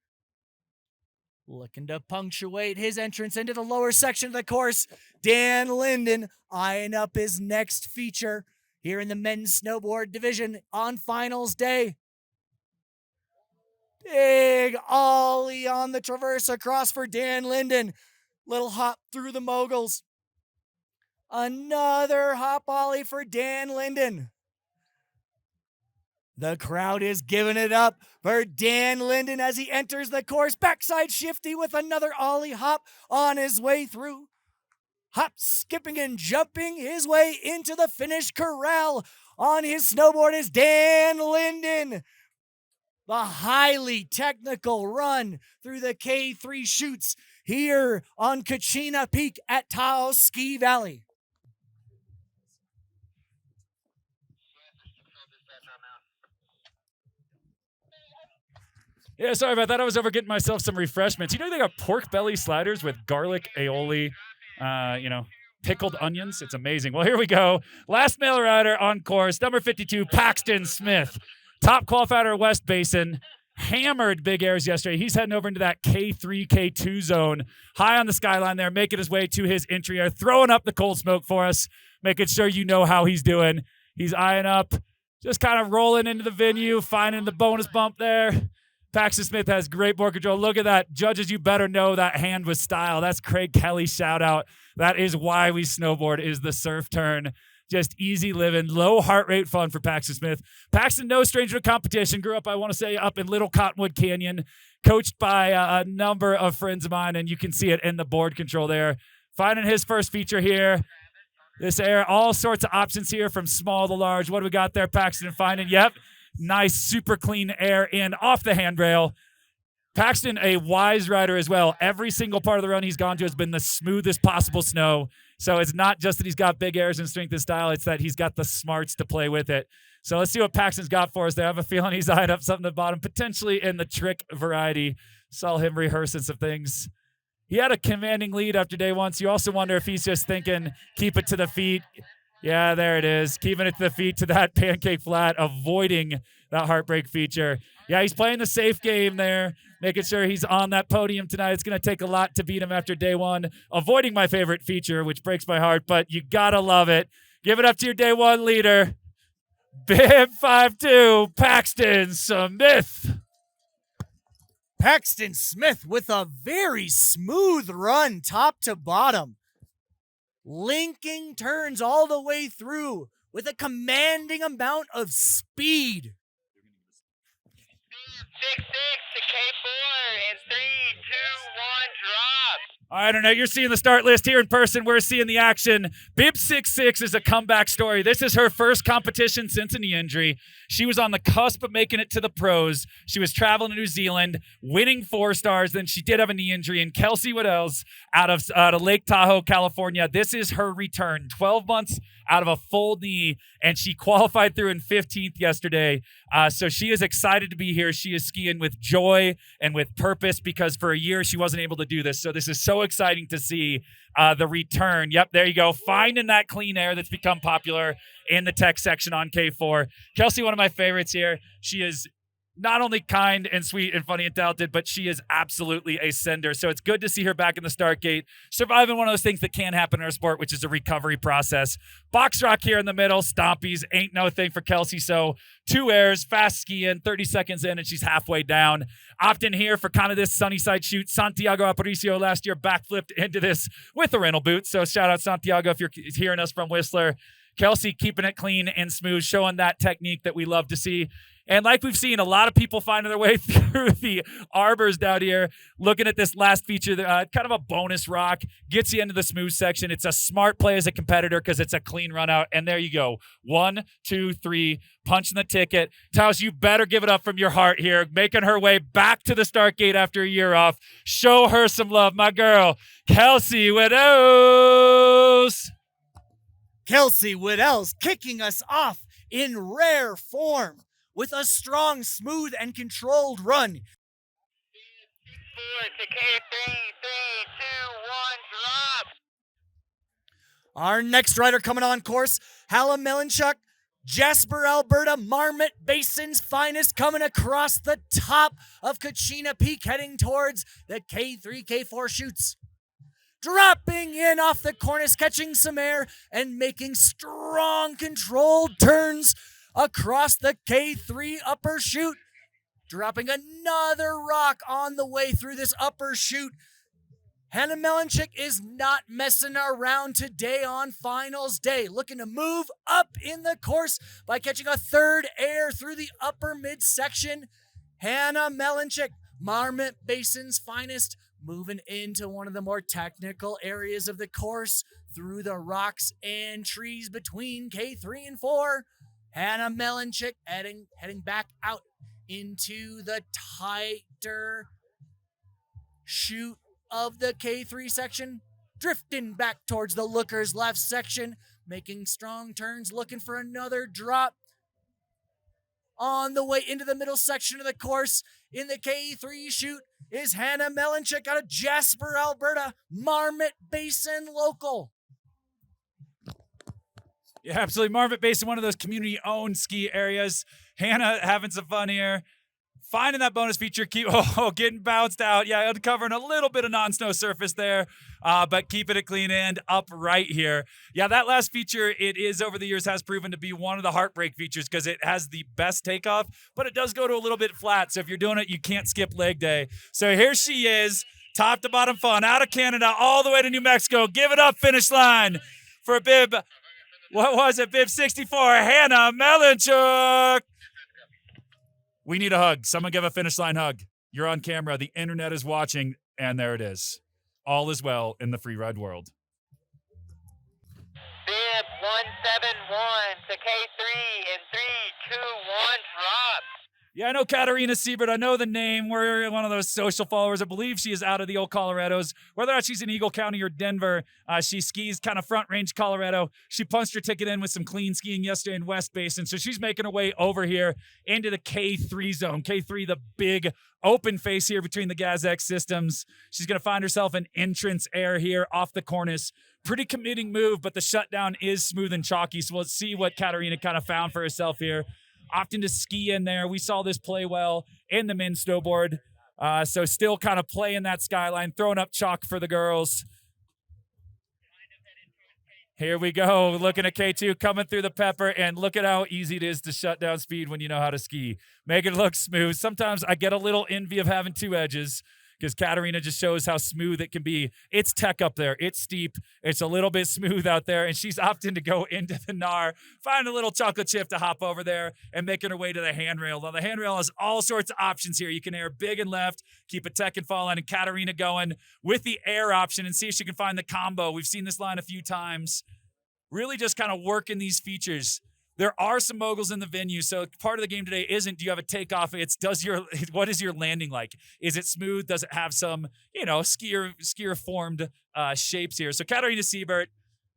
Looking to punctuate his entrance into the lower section of the course, Dan Linden eyeing up his next feature here in the men's snowboard division on finals day. Big ollie on the traverse across for Dan Linden. Little hop through the moguls. Another hop ollie for Dan Linden. The crowd is giving it up for Dan Linden as he enters the course. Backside shifty with another ollie hop on his way through. Hop, skipping and jumping his way into the finish corral. On his snowboard is Dan Linden. The highly technical run through the K3 chutes here on Kachina Peak at TAOS Ski Valley. Yeah, sorry about that. I was over getting myself some refreshments. You know they got pork belly sliders with garlic, aioli, pickled onions. It's amazing. Well, here we go. Last male rider on course, number 52, Paxton Smith. Top qualifier at West Basin. Hammered big airs yesterday. He's heading over into that K3, K2 zone. High on the skyline there, making his way to his entry air, throwing up the cold smoke for us, making sure you know how he's doing. He's eyeing up, just kind of rolling into the venue, finding the bonus bump there. Paxton Smith has great board control. Look at that. Judges, you better know that hand with style. That's Craig Kelly's shout out. That is why we snowboard, is the surf turn. Just easy living, low heart rate fun for Paxton Smith. Paxton, no stranger to competition. Grew up, I want to say, up in Little Cottonwood Canyon. Coached by a number of friends of mine, and you can see it in the board control there. Finding his first feature here. This air, all sorts of options here from small to large. What do we got there, Paxton? Finding, yep. Nice, super clean air in off the handrail. Paxton, a wise rider as well. Every single part of the run he's gone to has been the smoothest possible snow. So it's not just that he's got big airs and strength and style, it's that he's got the smarts to play with it. So let's see what Paxton's got for us there. I have a feeling he's eyeing up something at the bottom, potentially in the trick variety. Saw him rehearsing some things. He had a commanding lead after day one, so you also wonder if he's just thinking, keep it to the feet. Yeah, there it is. Keeping it to the feet to that pancake flat, avoiding that heartbreak feature. Yeah, he's playing the safe game there, making sure he's on that podium tonight. It's going to take a lot to beat him after day one. Avoiding my favorite feature, which breaks my heart, but you got to love it. Give it up to your day one leader, Bib 5'2", Paxton Smith. Paxton Smith with a very smooth run top to bottom. Linking turns all the way through with a commanding amount of speed. 6-6 to K4 in 3, 2, 1, drop. All right, Arner, you're seeing the start list here in person. We're seeing the action. Bib 6'6" is a comeback story. This is her first competition since a knee injury. She was on the cusp of making it to the pros. She was traveling to New Zealand, winning 4 stars. Then she did have a knee injury. And Kelsey Whelan out of Lake Tahoe, California. This is her return. 12 months out of a full knee, and she qualified through in 15th yesterday. So she is excited to be here. She is skiing with joy and with purpose because for a year she wasn't able to do this. So this is so exciting to see the return. Yep, there you go. Finding that clean air that's become popular in the tech section on K4. Kelsey, one of my favorites here. She is not only kind and sweet and funny and talented, but she is absolutely a sender. So it's good to see her back in the start gate, surviving one of those things that can happen in our sport, which is a recovery process. Box rock here in the middle. Stompies ain't no thing for Kelsey. So 2 airs, fast skiing, 30 seconds in, and she's halfway down. Opting here for kind of this sunny side shoot. Santiago Aparicio last year backflipped into this with a rental boot. So shout out Santiago if you're hearing us from Whistler. Kelsey keeping it clean and smooth, showing that technique that we love to see. And like we've seen, a lot of people finding their way through the arbors down here, looking at this last feature, kind of a bonus rock, gets you into the smooth section. It's a smart play as a competitor because it's a clean run out. And there you go. 1, 2, 3, punching the ticket. TAOS, you better give it up from your heart here, making her way back to the start gate after a year off. Show her some love, my girl, Kelsey Whelan. Kelsey Whelan's kicking us off in rare form with a strong, smooth, and controlled run. To K3, 3, 2, 1, drop. Our next rider coming on course, Melinchuk, Jasper, Alberta, Marmot Basin's finest, coming across the top of Kachina Peak, heading towards the K3, K4 chutes. Dropping in off the cornice, catching some air, and making strong, controlled turns across the K3 upper chute. Dropping another rock on the way through this upper chute. Melinchuk is not messing around today on finals day, looking to move up in the course by catching a third air through the upper midsection. Melinchuk, Marmot Basin's finest, moving into one of the more technical areas of the course through the rocks and trees between K3 and 4. Melinchuk heading back out into the tighter chute of the K3 section, drifting back towards the looker's left section, making strong turns, looking for another drop. On the way into the middle section of the course in the K3 chute is Melinchuk out of Jasper, Alberta, Marmot Basin local. Yeah, absolutely. Marmot Basin, one of those community-owned ski areas. Hannah having some fun here. Finding that bonus feature, getting bounced out. Yeah, uncovering a little bit of non-snow surface there, but keeping it clean and upright here. Yeah, that last feature, it is over the years has proven to be one of the heartbreak features because it has the best takeoff, but it does go to a little bit flat. So if you're doing it, you can't skip leg day. So here she is, top to bottom fun, out of Canada all the way to New Mexico. Give it up, finish line for bib, bib 64, Hannah Melinchuk. We need a hug. Someone give a finish line hug. You're on camera. The internet is watching, and there it is. All is well in the freeride world. Bib 171 to K3 in 3, 2, 1, drop. Yeah, I know Katarina Seibert. I know the name. We're one of those social followers. I believe she is out of the old Colorados. Whether or not she's in Eagle County or Denver, she skis kind of front range Colorado. She punched her ticket in with some clean skiing yesterday in West Basin. So she's making her way over here into the K3 zone. K3, the big open face here between the Gazek systems. She's going to find herself an entrance air here off the cornice. Pretty committing move, but the shutdown is smooth and chalky. So we'll see what Katarina kind of found for herself here. Opting to ski in there. We saw this play well in the men's snowboard. So still kind of playing that skyline, throwing up chalk for the girls. Here we go. Looking at K2 coming through the pepper, and look at how easy it is to shut down speed when you know how to ski. Make it look smooth. Sometimes I get a little envy of having two edges because Katarina just shows how smooth it can be. It's tech up there. It's steep. It's a little bit smooth out there, and she's opting to go into the Nar, find a little chocolate chip to hop over there, and making her way to the handrail. Now, the handrail has all sorts of options here. You can air big and left, keep a tech and fall line, and Katarina going with the air option and see if she can find the combo. We've seen this line a few times. Really just kind of working these features. There are some moguls in the venue, so part of the game today isn't do you have a takeoff, it's what is your landing like? Is it smooth? Does it have some, skier formed shapes here? So Katarina Seibert,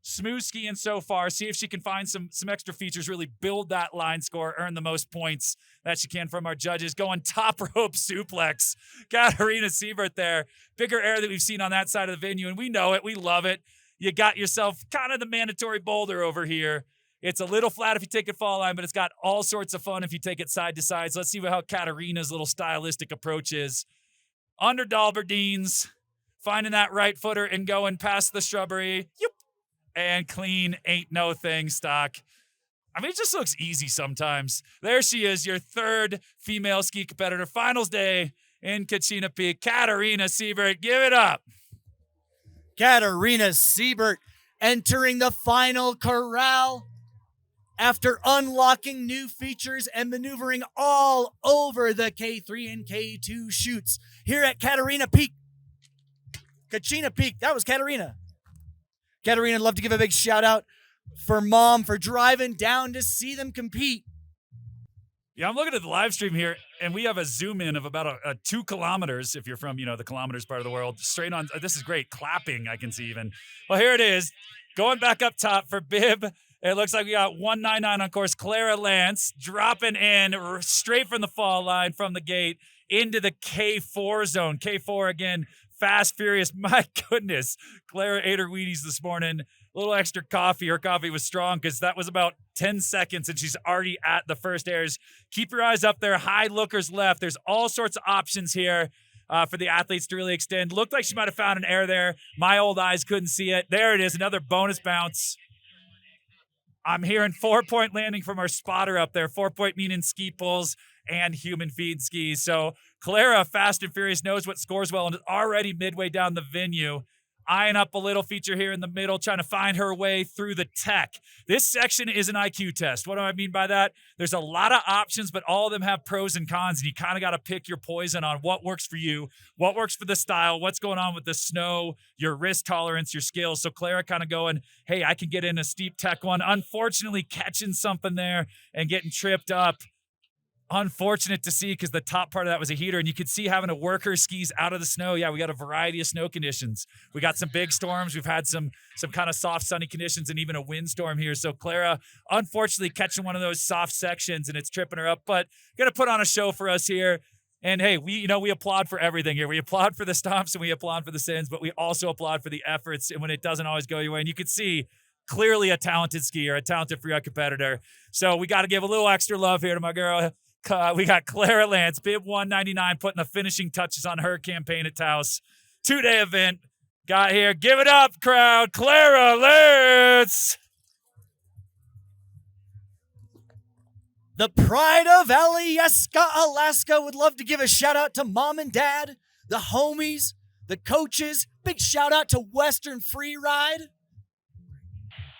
smooth skiing so far. See if she can find some extra features, really build that line score, earn the most points that she can from our judges. Going top rope suplex. Katarina Seibert there. Bigger air that we've seen on that side of the venue, and we know it. We love it. You got yourself kind of the mandatory boulder over here. It's a little flat if you take it fall line, but it's got all sorts of fun if you take it side to side. So let's see how Katarina's little stylistic approach is. Under Dalberdines, finding that right footer and going past the shrubbery. Yep. And clean, ain't no thing stock. I mean, it just looks easy sometimes. There she is, your third female ski competitor. Finals day in Kachina Peak. Katarina Seibert, give it up. Katarina Seibert entering the final corral after unlocking new features and maneuvering all over the K3 and K2 chutes here at Kachina Peak. Kachina Peak, that was Katarina. Katarina, I'd love to give a big shout out for Mom for driving down to see them compete. Yeah, I'm looking at the live stream here, and we have a zoom in of about 2 kilometers, if you're from, the kilometers part of the world, straight on. This is great. Clapping, I can see even. Well, here it is. Going back up top for bib. It looks like we got 199 on course. Clara Lance dropping in straight from the fall line from the gate into the K4 zone. K4 again, fast, furious. My goodness. Clara ate her Wheaties this morning. A little extra coffee. Her coffee was strong because that was about 10 seconds and she's already at the first airs. Keep your eyes up there. High lookers left. There's all sorts of options here for the athletes to really extend. Looked like she might have found an air there. My old eyes couldn't see it. There it is. Another bonus bounce. I'm hearing 4-point landing from our spotter up there. 4-point meaning ski poles and human feed skis. So Clara, fast and furious, knows what scores well and is already midway down the venue. Eyeing up a little feature here in the middle, trying to find her way through the tech. This section is an IQ test. What do I mean by that? There's a lot of options, but all of them have pros and cons, and you kind of got to pick your poison on what works for you, what works for the style, what's going on with the snow, your risk tolerance, your skills. So Clara kind of going, hey, I can get in a steep tech one. Unfortunately, catching something there and getting tripped up. Unfortunate to see because the top part of that was a heater, and you could see having to work her skis out of the snow. Yeah, we got a variety of snow conditions. We got some big storms. We've had some kind of soft, sunny conditions and even a windstorm here. So Clara, unfortunately, catching one of those soft sections, and it's tripping her up, but going to put on a show for us here. And hey, we applaud for everything here. We applaud for the stomps and we applaud for the sins, but we also applaud for the efforts and when it doesn't always go your way. And you could see clearly a talented skier, a talented freeride competitor. So we got to give a little extra love here to my girl. We got Clara Lance, bib 199, putting the finishing touches on her campaign at TAOS. 2-day event. Got here. Give it up, crowd. Clara Lance. The pride of Alyeska, Alaska would love to give a shout out to mom and dad, the homies, the coaches. Big shout out to Western Freeride.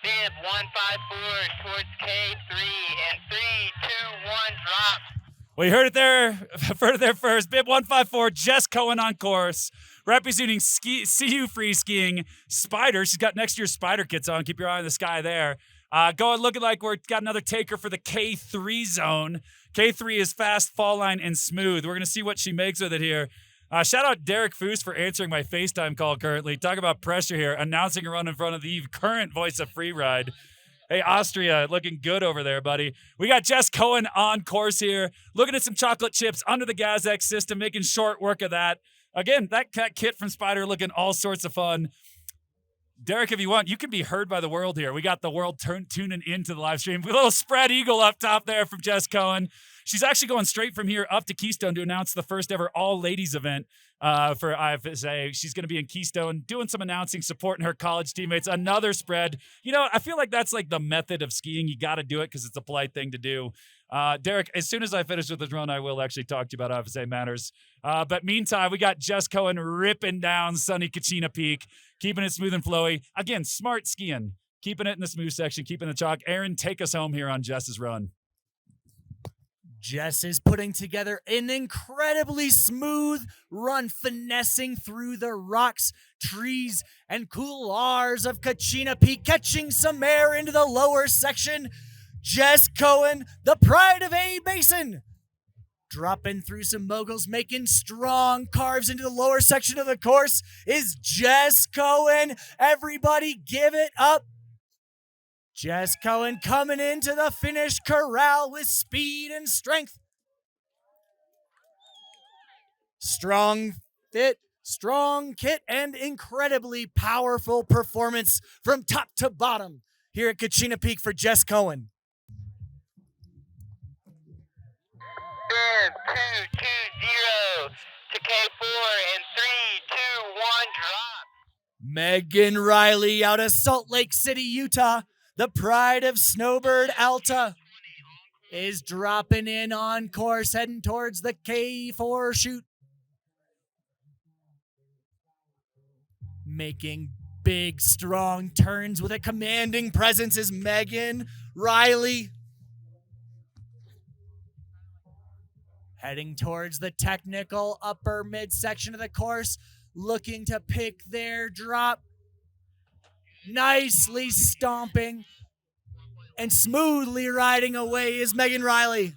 Bib 154 towards K3 and 3, 2, 1, drop. We heard it there first. Bib 154, Jess Cohen on course, representing CU Free Skiing Spider. She's got next year's Spider kits on. Keep your eye on the sky there. Going looking like we've got another taker for the K3 zone. K3 is fast, fall line, and smooth. We're going to see what she makes with it here. Shout out Derek Foos for answering my FaceTime call currently. Talk about pressure here, announcing a run in front of the current voice of Freeride. Hey, Austria, looking good over there, buddy. We got Jess Cohen on course here, looking at some chocolate chips under the GazX system, making short work of that. Again, that kit from Spider looking all sorts of fun. Derek, if you want, you can be heard by the world here. We got the world tuning into the live stream. A little spread eagle up top there from Jess Cohen. She's actually going straight from here up to Keystone to announce the first ever all-ladies event for IFSA. She's going to be in Keystone doing some announcing, supporting her college teammates. Another spread. You know, I feel like that's like the method of skiing. You got to do it because it's a polite thing to do. Derek, as soon as I finish with this run, I will actually talk to you about IFSA matters. But meantime, we got Jess Cohen ripping down sunny Kachina Peak, keeping it smooth and flowy. Again, smart skiing, keeping it in the smooth section, keeping the chalk. Aaron, take us home here on Jess's run. Jess is putting together an incredibly smooth run, finessing through the rocks, trees, and couloirs of Kachina Peak, catching some air into the lower section. Jess Cohen, the pride of A Basin, dropping through some moguls, making strong carves into the lower section of the course is Jess Cohen. Everybody give it up. Jess Cohen coming into the finish corral with speed and strength. Strong fit, strong kit, and incredibly powerful performance from top to bottom here at Kachina Peak for Jess Cohen. Bib 220 to K4 and 3, 2, 1, drop. Megan Riley out of Salt Lake City, Utah, the pride of Snowbird Alta, is dropping in on course, heading towards the K4 chute. Making big, strong turns with a commanding presence is Megan Riley. Heading towards the technical upper midsection of the course, looking to pick their drop. Nicely stomping and smoothly riding away is Megan Riley.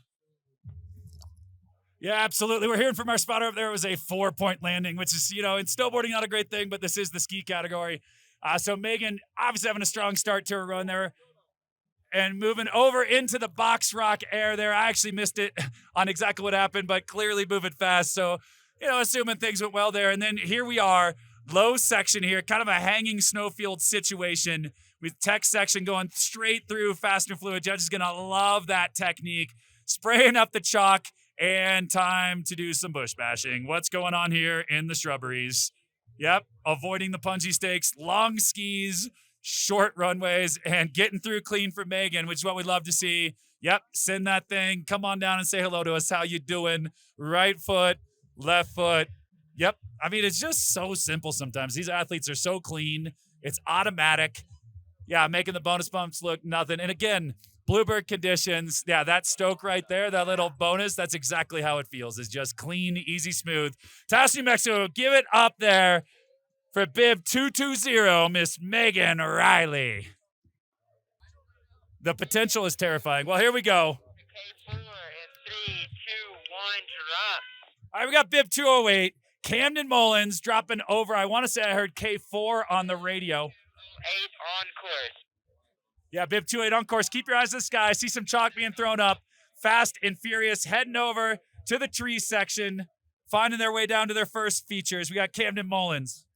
Yeah, absolutely. We're hearing from our spotter up there. It was a 4-point landing, which is, in snowboarding, not a great thing, but this is the ski category. So Megan obviously having a strong start to her run there. And moving over into the box rock air there. I actually missed it on exactly what happened, but clearly moving fast. So, assuming things went well there. And then here we are, low section here, kind of a hanging snowfield situation with tech section going straight through fast and fluid. Judge is going to love that technique. Spraying up the chalk and time to do some bush bashing. What's going on here in the shrubberies? Yep, avoiding the punji stakes, long skis, short runways, and getting through clean for Megan, which is what we love to see. Yep, send that thing. Come on down and say hello to us. How you doing? Right foot, left foot. Yep. I mean, it's just so simple sometimes. These athletes are so clean. It's automatic. Yeah, making the bonus bumps look nothing. And again, Bluebird conditions. Yeah, that stoke right there, that little bonus, that's exactly how it feels. It's just clean, easy, smooth. TAOS, New Mexico, give it up there for bib 220, Miss Megan Riley. The potential is terrifying. Well, here we go. K4 in 3, 2, 1, drop. All right, we got bib 208. Camden Mullins dropping over. I want to say I heard K4 on the radio. 8 on course. Yeah, bib 28 on course. Keep your eyes to the sky. I see some chalk being thrown up. Fast and furious, heading over to the tree section, finding their way down to their first features. We got Camden Mullins.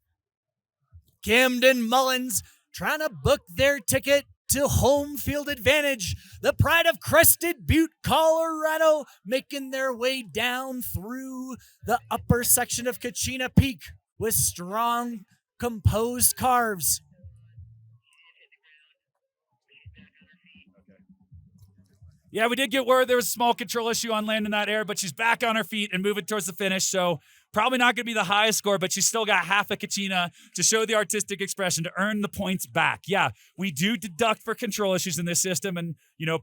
Camden Mullins trying to book their ticket to home field advantage. The pride of Crested Butte, Colorado, making their way down through the upper section of Kachina Peak with strong, composed carves. Yeah, we did get word there was a small control issue on landing that air, but she's back on her feet and moving towards the finish. So probably not going to be the highest score, but she's still got half a Kachina to show the artistic expression to earn the points back. Yeah, we do deduct for control issues in this system and,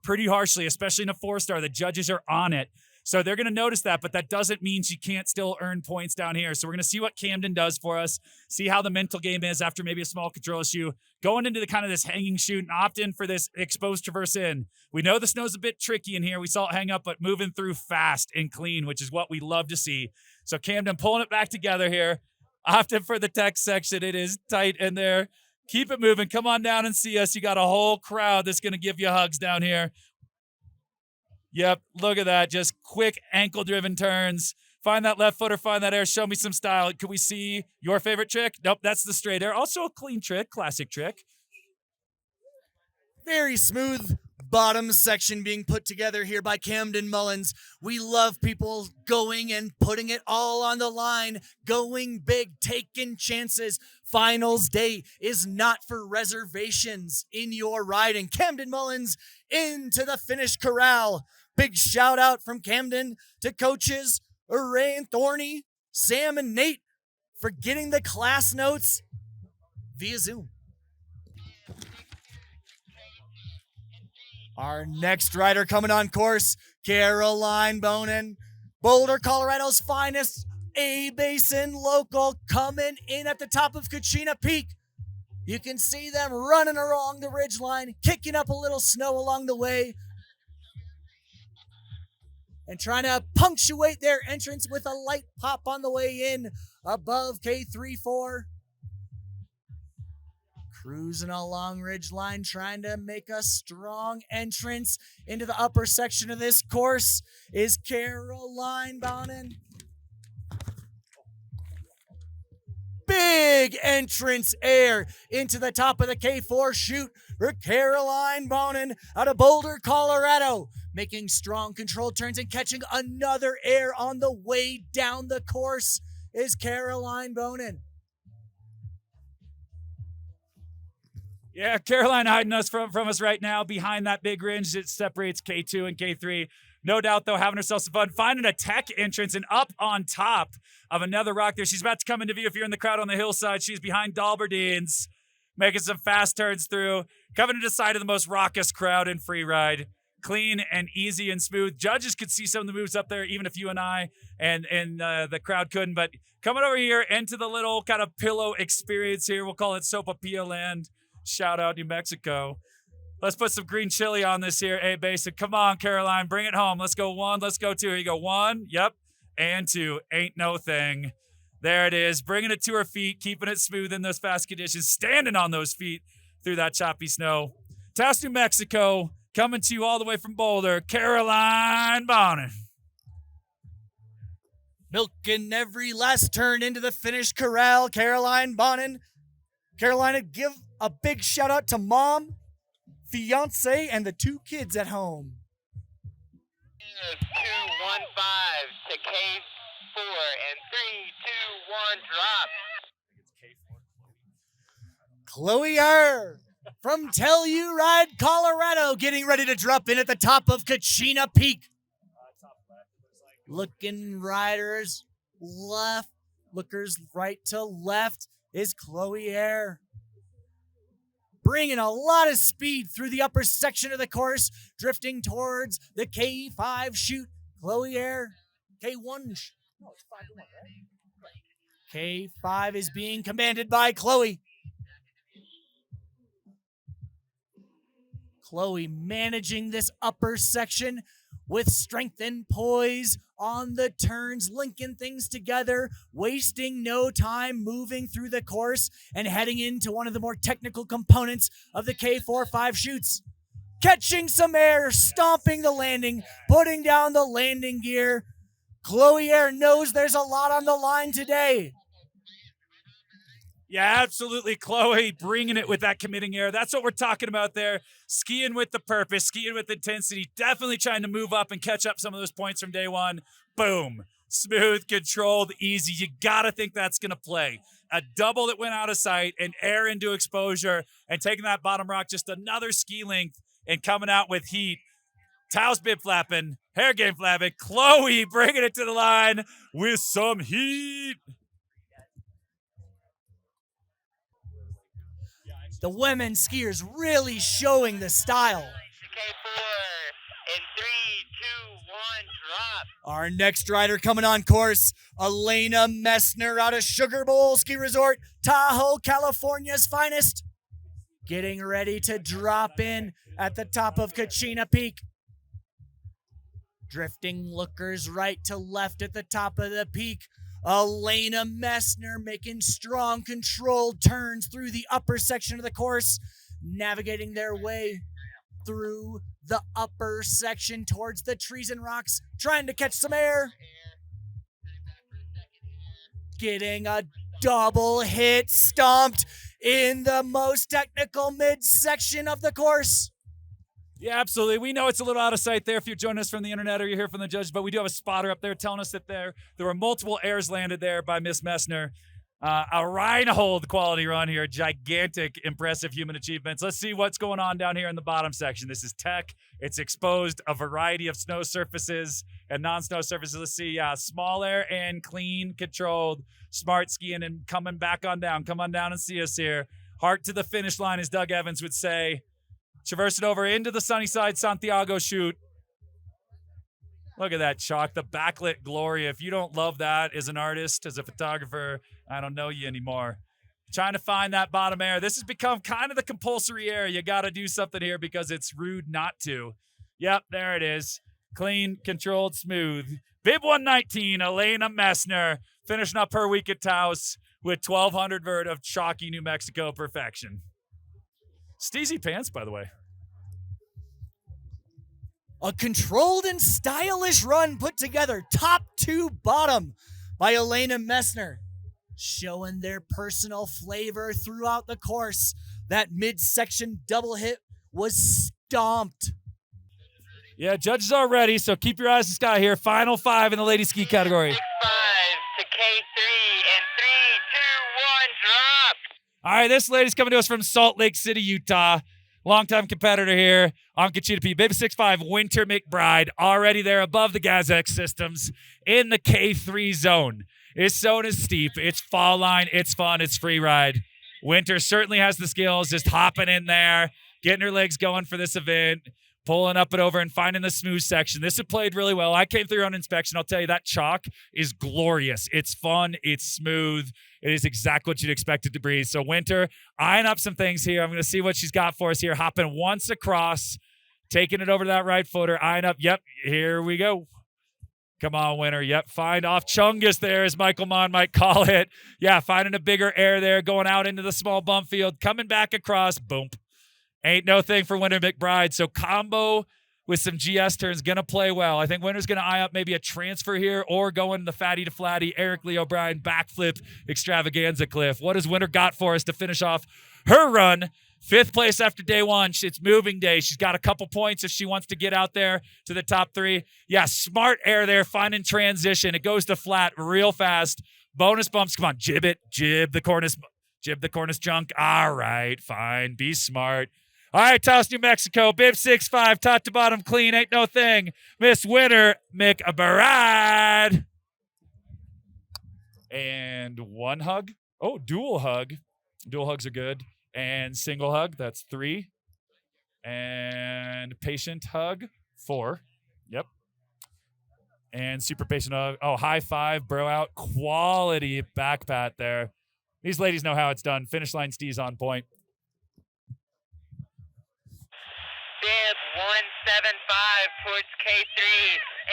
pretty harshly, especially in a 4-star. The judges are on it. So they're going to notice that, but that doesn't mean she can't still earn points down here. So we're going to see what Camden does for us, see how the mental game is after maybe a small control issue, going into the kind of this hanging chute and opt in for this exposed traverse in. We know the snow's a bit tricky in here. We saw it hang up, but moving through fast and clean, which is what we love to see. So Camden pulling it back together here, opting for the tech section. It is tight in there. Keep it moving. Come on down and see us. You got a whole crowd that's going to give you hugs down here. Yep, look at that. Just quick ankle-driven turns. Find that left footer, find that air. Show me some style. Could we see your favorite trick? Nope, that's the straight air. Also a clean trick, classic trick. Very smooth bottom section being put together here by Camden Mullins. We love people going and putting it all on the line, going big, taking chances. Finals day is not for reservations in your riding. Camden Mullins into the finish corral. Big shout out from Camden to coaches Ray and Thorny, Sam and Nate for getting the class notes via Zoom. Our next rider coming on course, Caroline Bonin, Boulder, Colorado's finest A-Basin local, coming in at the top of Kachina Peak. You can see them running along the ridgeline, kicking up a little snow along the way, and trying to punctuate their entrance with a light pop on the way in above K34. Cruising along ridgeline, trying to make a strong entrance into the upper section of this course is Caroline Bonin. Big entrance air into the top of the K4 chute for Caroline Bonin out of Boulder, Colorado. Making strong controlled turns and catching another air on the way down the course is Caroline Bonin. Yeah, Caroline hiding us from us right now behind that big ridge that separates K2 and K3. No doubt, though, having herself some fun, finding a tech entrance and up on top of another rock there. She's about to come into view if you're in the crowd on the hillside. She's behind Dalberdines, making some fast turns through, coming to the side of the most raucous crowd in freeride. Clean and easy and smooth. Judges could see some of the moves up there, even if you and I and the crowd couldn't. But coming over here into the little kind of pillow experience here, we'll call it Sopapilla Land. Shout out New Mexico. Let's put some green chili on this here, A-Basin. Come on, Caroline, bring it home. Let's go 1, let's go 2. Here you go, 1, yep, and 2. Ain't no thing. There it is, bringing it to her feet, keeping it smooth in those fast conditions, standing on those feet through that choppy snow. TAOS, New Mexico, coming to you all the way from Boulder, Caroline Bonin. Milking every last turn into the finish corral, Caroline Bonin. Carolina, give a big shout out to mom, fiance, and the 2 kids at home. 215 to K4 and 3, 2, 1, drop. Chloe R. from Telluride, Colorado, getting ready to drop in at the top of Kachina Peak. Looking riders left, lookers right to left is Chloe R. Bringing a lot of speed through the upper section of the course, drifting towards the K5 chute. Chloe R. K1. K5 is being commanded by Chloe. Chloe managing this upper section with strength and poise on the turns, linking things together, wasting no time moving through the course and heading into one of the more technical components of the K4-5 chutes. Catching some air, stomping the landing, putting down the landing gear. Chloe R knows there's a lot on the line today. Yeah, absolutely. Chloe bringing it with that committing air. That's what we're talking about there. Skiing with the purpose, skiing with intensity, definitely trying to move up and catch up some of those points from day one. Boom. Smooth, controlled, easy. You got to think that's going to play. A double that went out of sight and air into exposure and taking that bottom rock just another ski length and coming out with heat. TAOS bib flapping, hair game flapping. Chloe bringing it to the line with some heat. The women skiers really showing the style. K4 and 3, 2, 1, drop. Our next rider coming on course, Elena Messner out of Sugar Bowl Ski Resort, Tahoe, California's finest. Getting ready to drop in at the top of Kachina Peak. Drifting lookers right to left at the top of the peak. Elena Messner making strong, controlled turns through the upper section of the course, navigating their way through the upper section towards the trees and rocks, trying to catch some air. Getting a double hit stomped in the most technical midsection of the course. Yeah, absolutely. We know it's a little out of sight there if you're joining us from the internet or you hear from the judges, but we do have a spotter up there telling us that there were multiple airs landed there by Miss Messner. A Reinhold quality run here. Gigantic, impressive human achievements. Let's see what's going on down here in the bottom section. This is tech. It's exposed a variety of snow surfaces and non-snow surfaces. Let's see. Small air and clean, controlled, smart skiing and coming back on down. Come on down and see us here. Heart to the finish line, as Doug Evans would say. Traversing over into the Sunnyside Santiago chute. Look at that chalk, the backlit glory. If you don't love that as an artist, as a photographer, I don't know you anymore. Trying to find that bottom air. This has become kind of the compulsory air. You got to do something here because it's rude not to. Yep, there it is. Clean, controlled, smooth. Bib 119, Elena Messner, finishing up her week at TAOS with 1,200 vert of chalky New Mexico perfection. Steezy pants, by the way. A controlled and stylish run put together, top to bottom, by Elena Messner, showing their personal flavor throughout the course. That midsection double hit was stomped. Yeah, judges are ready, so keep your eyes to the sky here. Final 5 in the ladies ski category. 5 to K3 and 3, 2, 1, drop. All right, this lady's coming to us from Salt Lake City, Utah. Longtime competitor here on Kachina Peak. Baby 6'5", Winter McBride, already there above the Gazek systems in the K3 zone. This zone is steep. It's fall line. It's fun. It's free ride. Winter certainly has the skills, just hopping in there, getting her legs going for this event, pulling up and over and finding the smooth section. This had played really well. I came through on inspection. I'll tell you, that chalk is glorious. It's fun. It's smooth. It is exactly what you'd expect it to be. So Winter, eyeing up some things here. I'm going to see what she's got for us here. Hopping once across, taking it over to that right footer, eyeing up. Yep, here we go. Come on, winner. Yep, find off Chungus there, as Michael Mon might call it. Yeah, finding a bigger air there, going out into the small bump field, coming back across, boom. Ain't no thing for Winner McBride. So combo with some GS turns, going to play well. I think Winner's going to eye up maybe a transfer here or going the fatty to flatty, Eric Lee O'Brien backflip extravaganza cliff. What has Winner got for us to finish off her run? 5th place after day one. It's moving day. She's got a couple points if she wants to get out there to the top 3. Yeah, smart air there, finding transition. It goes to flat real fast. Bonus bumps. Come on, jib it. Jib the cornice junk. All right, fine. Be smart. All right, TAOS, New Mexico. Bib 6'5", top to bottom clean. Ain't no thing. Miss Winner McBride. And one hug. Oh, dual hug. Dual hugs are good. And single hug, that's 3. And patient hug, 4. Yep. And super patient hug. Oh, high five, bro out. Quality back pat there. These ladies know how it's done. Finish line steez on point. Bib 175 towards K3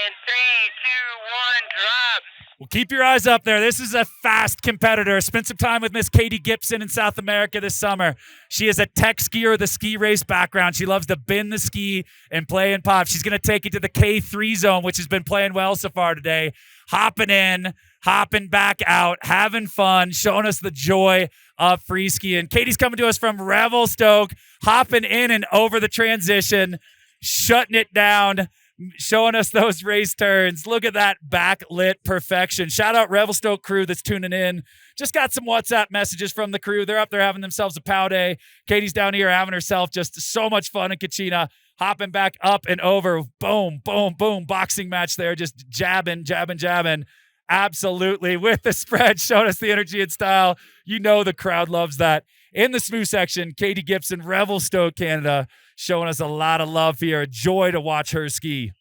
and 3, 2, 1, drop. Well, keep your eyes up there. This is a fast competitor. Spent some time with Miss Katie Gibson in South America this summer. She is a tech skier with a ski race background. She loves to bend the ski and play and pop. She's going to take it to the K3 zone, which has been playing well so far today. Hopping in, hopping back out, having fun, showing us the joy of free skiing. Katie's coming to us from Revelstoke, hopping in and over the transition, shutting it down, showing us those race turns. Look at that backlit perfection. Shout out Revelstoke crew that's tuning in. Just got some WhatsApp messages from the crew. They're up there having themselves a pow day. Katie's down here having herself just so much fun in Kachina, hopping back up and over. Boom, boom, boom. Boxing match there, just jabbing. Absolutely. With the spread, showing us the energy and style. You know the crowd loves that. In the smooth section, Katie Gibson, Revelstoke, Canada, showing us a lot of love here. A joy to watch her ski.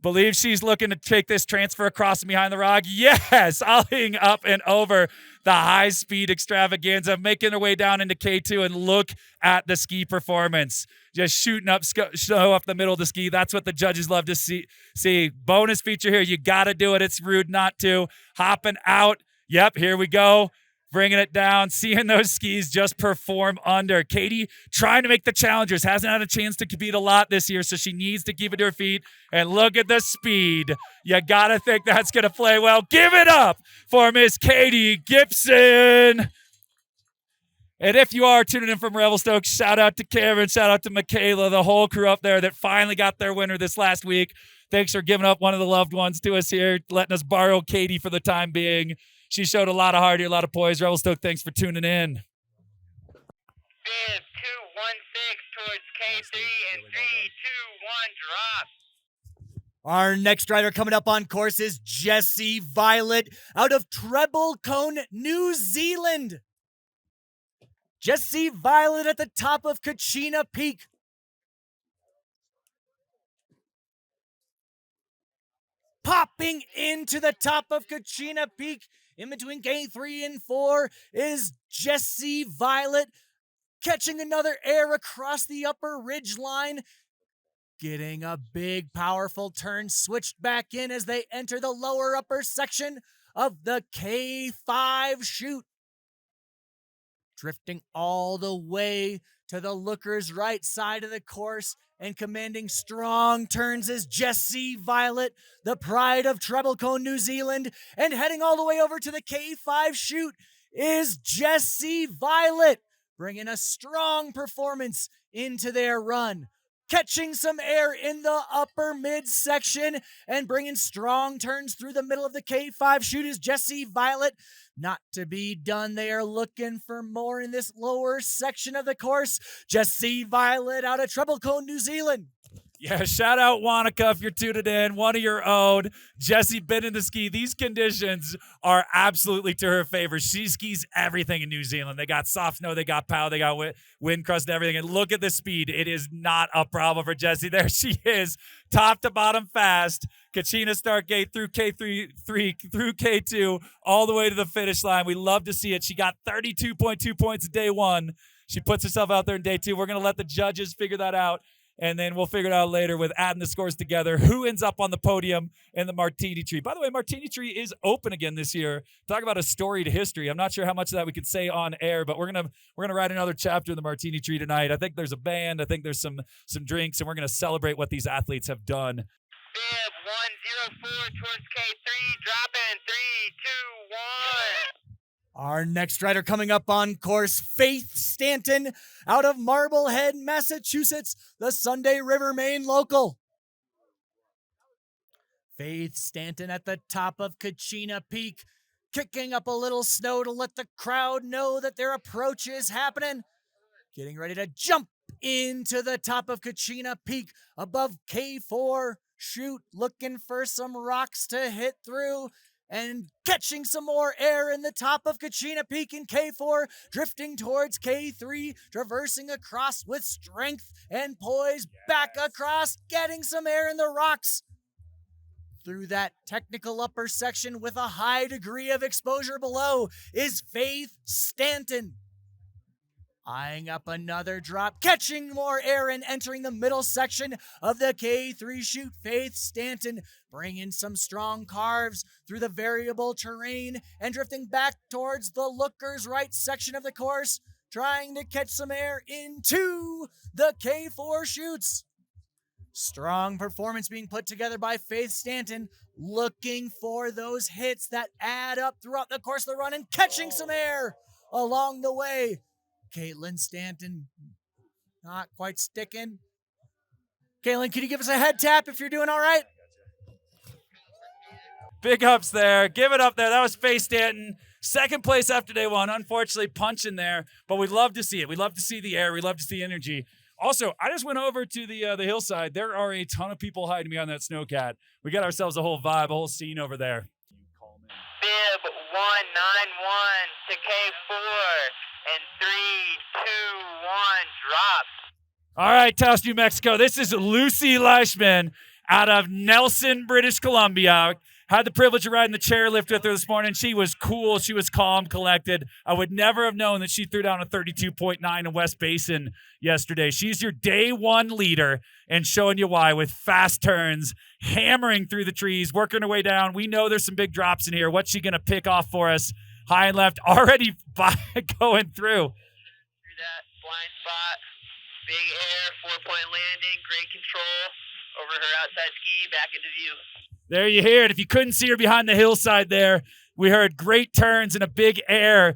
Believe she's looking to take this transfer across and behind the rock. Yes, ollying up and over the high-speed extravaganza, making her way down into K2, and look at the ski performance. Just shooting up snow up the middle of the ski. That's what the judges love to see. Bonus feature here. You got to do it. It's rude not to. Hopping out. Yep, here we go. Bringing it down, seeing those skis just perform under. Katie trying to make the challengers. Hasn't had a chance to compete a lot this year, so she needs to keep it to her feet. And look at the speed. You got to think that's going to play well. Give it up for Miss Katie Gibson. And if you are tuning in from Revelstoke, shout out to Cameron, shout out to Michaela, the whole crew up there that finally got their winner this last week. Thanks for giving up one of the loved ones to us here, letting us borrow Katie for the time being. She showed a lot of heart here, a lot of poise. Revelstoke, thanks for tuning in. Bib 216 towards K3 and 3, 2, 1, drop. Our next rider coming up on course is Jessie Violet out of Treble Cone, New Zealand. Jessie Violet at the top of Kachina Peak. Popping into the top of Kachina Peak. In between K3 and 4 is Jessie Violet, catching another air across the upper ridge line, getting a big, powerful turn switched back in as they enter the lower upper section of the K5 chute. Drifting all the way to the looker's right side of the course and commanding strong turns is Jessie Violet, the pride of Treble Cone, New Zealand. And heading all the way over to the K5 chute is Jessie Violet, bringing a strong performance into their run. Catching some air in the upper midsection and bringing strong turns through the middle of the K5 chute is Jessie Violet. Not to be done. They are looking for more in this lower section of the course. Jessie Violet out of Treble Cone, New Zealand. Yeah, shout out Wanaka if you're tuned in. One of your own. Jessie been in the ski. These conditions are absolutely to her favor. She skis everything in New Zealand. They got soft snow, they got pow, they got wind crust and everything. And look at the speed. It is not a problem for Jessie. There she is, top to bottom fast. Kachina start gate through K3 through K2, all the way to the finish line. We love to see it. She got 32.2 points in day one. She puts herself out there in day two. We're going to let the judges figure that out and then we'll figure it out later with adding the scores together. Who ends up on the podium in the Martini Tree? By the way, Martini Tree is open again this year. Talk about a storied history. I'm not sure how much of that we could say on air, but we're gonna write another chapter in the Martini Tree tonight. I think there's a band. I think there's some drinks, and we're gonna celebrate what these athletes have done. Bib 104 towards K3, dropping 3, 2, 1. Our next rider coming up on course, Faith Stanton out of Marblehead, Massachusetts, the Sunday River Main local. Faith Stanton at the top of Kachina Peak, kicking up a little snow to let the crowd know that their approach is happening. Getting ready to jump into the top of Kachina Peak above K4 chute, looking for some rocks to hit through. And catching some more air in the top of Kachina Peak in K4, drifting towards K3, traversing across with strength and poise, back across, getting some air in the rocks. Through that technical upper section with a high degree of exposure below is Faith Stanton. Eyeing up another drop, catching more air and entering the middle section of the K3 chute. Faith Stanton bringing some strong carves through the variable terrain and drifting back towards the looker's right section of the course, trying to catch some air into the K4 chutes. Strong performance being put together by Faith Stanton, looking for those hits that add up throughout the course of the run and catching some air along the way. Caitlin Stanton, not quite sticking. Caitlin, can you give us a head tap if you're doing all right? Big ups there. Give it up there. That was Faith Stanton. Second place after day one. Unfortunately, punching there, but we'd love to see it. We'd love to see the air. We'd love to see energy. Also, I just went over to the hillside. There are a ton of people hiding behind that snowcat. We got ourselves a whole vibe, a whole scene over there. Bib 191 to K4. And 3, 2, 1, drop. All right, Taos, New Mexico. This is Lucy Leishman out of Nelson, British Columbia. Had the privilege of riding the chairlift with her this morning. She was cool. She was calm, collected. I would never have known that she threw down a 32.9 in West Basin yesterday. She's your day one leader and showing you why with fast turns, hammering through the trees, working her way down. We know there's some big drops in here. What's she going to pick off for us? High and left, already going through. Through that blind spot, big air, 4-point landing, great control over her outside ski, back into view. There you hear it. If you couldn't see her behind the hillside there, we heard great turns and a big air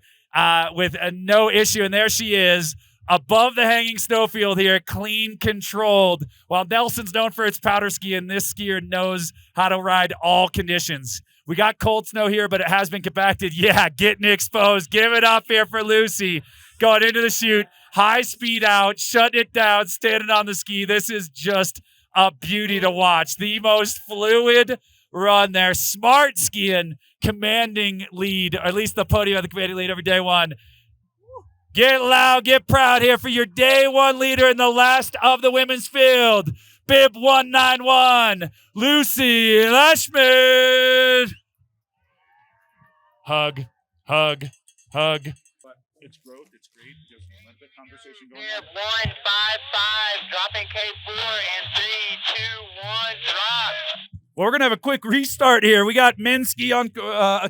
with no issue. And there she is above the hanging snowfield here, clean, controlled. While Nelson's known for its powder ski, and this skier knows how to ride all conditions. We got cold snow here, but it has been compacted. Yeah, getting exposed. Give it up here for Lucy. Going into the chute, high speed out, shutting it down, standing on the ski. This is just a beauty to watch. The most fluid run there. Smart skiing, commanding lead, or at least the podium of the commanding lead every day one. Get loud, get proud here for your day one leader in the last of the women's field. Bib 191, Lucy Leishman. Hug, hug, hug. It's growth, it's great. Just let the conversation go. Bib 155, dropping K4, and 3, 2, 1, drop. Well, we're going to have a quick restart here. We got men's ski on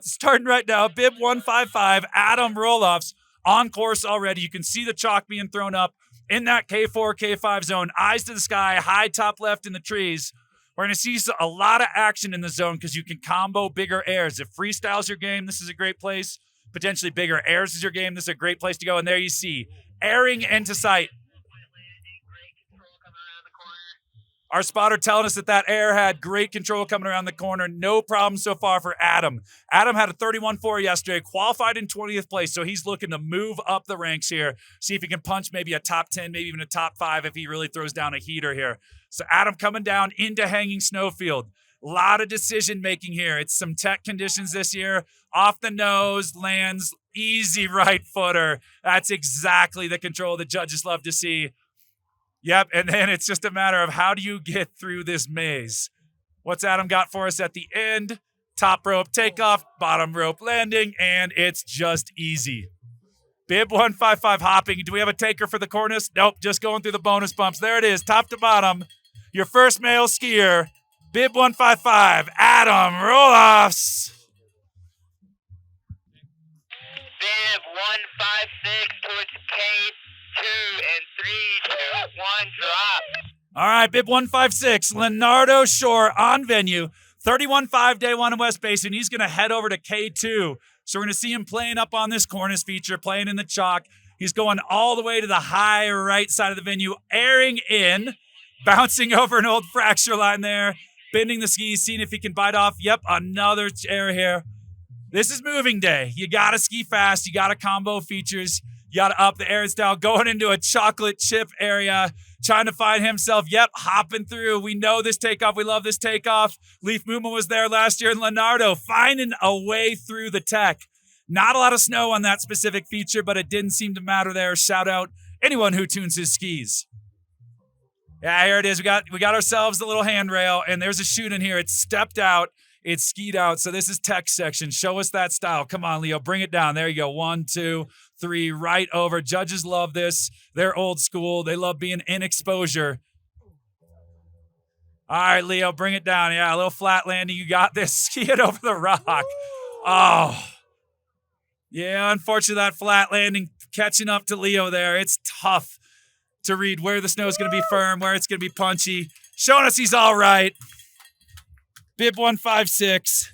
starting right now. Bib 155, Adam Roloffs on course already. You can see the chalk being thrown up in that K4, K5 zone. Eyes to the sky, high top left in the trees. We're going to see a lot of action in the zone because you can combo bigger airs. If freestyle's your game, this is a great place. Potentially bigger airs is your game. This is a great place to go. And there you see, airing into sight. Our spotter telling us that air had great control coming around the corner. No problem so far for Adam. Adam had a 31.4 yesterday, qualified in 20th place, so he's looking to move up the ranks here, see if he can punch maybe a top 10, maybe even a top 5 if he really throws down a heater here. So Adam coming down into hanging snowfield. A lot of decision-making here. It's some tech conditions this year. Off the nose, lands, easy right footer. That's exactly the control the judges love to see. Yep, and then it's just a matter of how do you get through this maze? What's Adam got for us at the end? Top rope takeoff, bottom rope landing, and it's just easy. Bib 155 hopping. Do we have a taker for the cornice? Nope, just going through the bonus bumps. There it is, top to bottom. Your first male skier, Bib 155, Adam Roloffs. Bib 156 towards K2 and 3, 2, 1, drop. All right, Bib 156, Leonardo Shore on venue. 31.5 day one in West Basin. He's going to head over to K2. So we're going to see him playing up on this cornice feature, playing in the chalk. He's going all the way to the high right side of the venue, airing in, bouncing over an old fracture line there, bending the skis, seeing if he can bite off. Yep, another air here. This is moving day. You got to ski fast. You got to combo features. You got to up the air style, going into a chocolate chip area, trying to find himself. Yep, hopping through. We know this takeoff. We love this takeoff. Leaf Movement was there last year. And Leonardo finding a way through the tech. Not a lot of snow on that specific feature, but it didn't seem to matter there. Shout out anyone who tunes his skis. Yeah, here it is. We got ourselves the little handrail, and there's a chute in here. It's stepped out. It's skied out. So this is tech section. Show us that style. Come on, Leo. Bring it down. There you go. 1, 2, 3, right over. Judges love this. They're old school. They love being in exposure. All right, Leo, bring it down. Yeah, a little flat landing. You got this. Ski it over the rock. Oh. Yeah, unfortunately, that flat landing catching up to Leo there. It's tough to read where the snow is going to be firm, where it's going to be punchy. Showing us he's all right. Bib 156.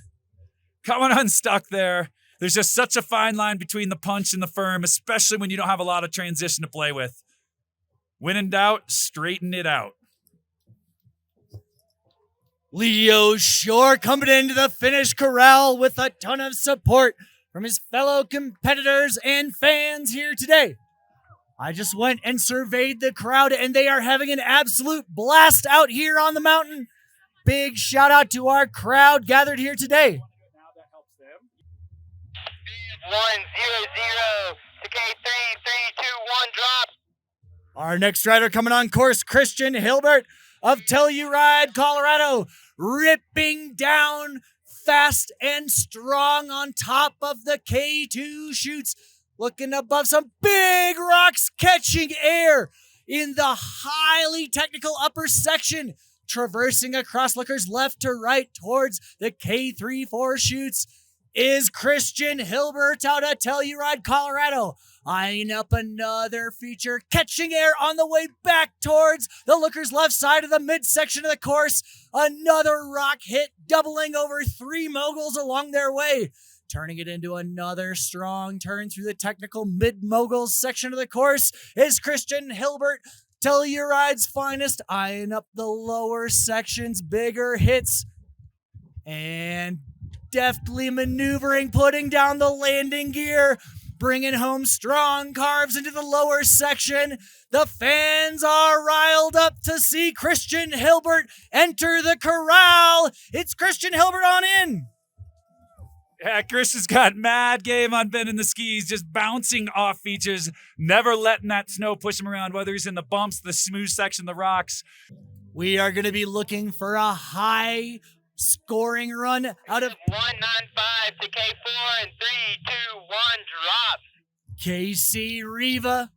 Coming unstuck there. There's just such a fine line between the punch and the firm, especially when you don't have a lot of transition to play with. When in doubt, straighten it out. Leo Shore coming into the finish corral with a ton of support from his fellow competitors and fans here today. I just went and surveyed the crowd, and they are having an absolute blast out here on the mountain. Big shout out to our crowd gathered here today. 1, 0, 0 to K3, 3, 2, 1, drop. Our next rider coming on course, Christian Hilbert of Telluride, Colorado, ripping down fast and strong on top of the K2 chutes, looking above some big rocks, catching air in the highly technical upper section, traversing across lookers left to right towards the K3-4 chutes is Christian Hilbert out of Telluride, Colorado. Eyeing up another feature, catching air on the way back towards the lookers left side of the midsection of the course. Another rock hit, doubling over 3 moguls along their way, turning it into another strong turn through the technical mid-moguls section of the course is Christian Hilbert, Telluride's finest, eyeing up the lower sections, bigger hits, and deftly maneuvering, putting down the landing gear, bringing home strong carves into the lower section. The fans are riled up to see Christian Hilbert enter the corral. It's Christian Hilbert on in. Yeah, Christian's got mad game on bending the skis, just bouncing off features, never letting that snow push him around, whether he's in the bumps, the smooth section, the rocks. We are going to be looking for a high scoring run out of 195 to K4 and 3, 2, 1, drop. KC Riva,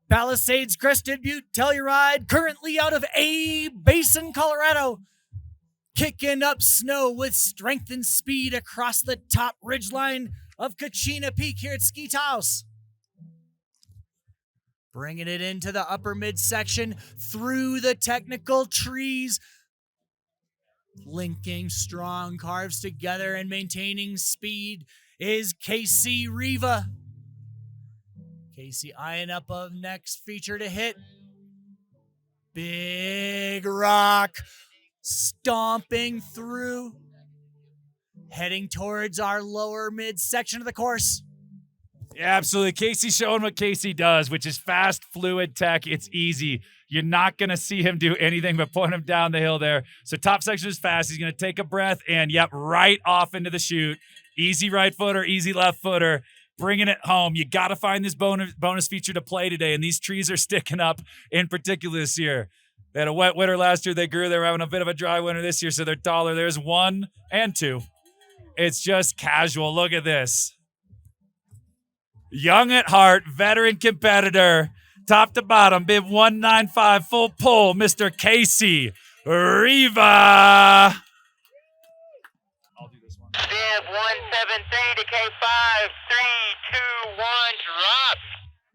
Palisades Crested Butte, Telluride, currently out of A Basin, Colorado, kicking up snow with strength and speed across the top ridgeline of Kachina Peak here at Ski TAOS. Bringing it into the upper midsection through the technical trees, linking strong carves together and maintaining speed is KC Riva. Casey eyeing up of next feature to hit. Big rock stomping through, heading towards our lower midsection of the course. Yeah, absolutely. Casey's showing what Casey does, which is fast, fluid tech. It's easy. You're not going to see him do anything but point him down the hill there. So top section is fast. He's going to take a breath and, yep, right off into the chute. Easy right footer, easy left footer. Bringing it home. You got to find this bonus feature to play today, and these trees are sticking up in particular this year. They had a wet winter last year. They grew. They were having a bit of a dry winter this year, so they're taller. There's 1 and 2. It's just casual. Look at this. Young at heart, veteran competitor, top to bottom, bib 195, full pull, Mr. Casey Riva. Bib 173 to K5, 3, 2, 1, drop.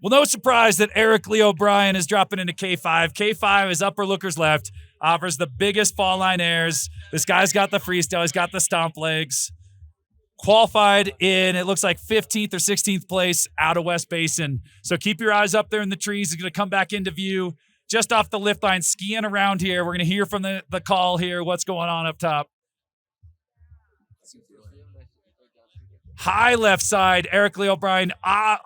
Well, no surprise that Eric Lee O'Brien is dropping into K5. K5 is upper lookers left, offers the biggest fall line airs. This guy's got the freestyle. He's got the stomp legs. Qualified in, it looks like 15th or 16th place out of West Basin. So keep your eyes up there in the trees. He's going to come back into view just off the lift line, skiing around here. We're going to hear from the call here, what's going on up top. High left side, Eric Lee O'Brien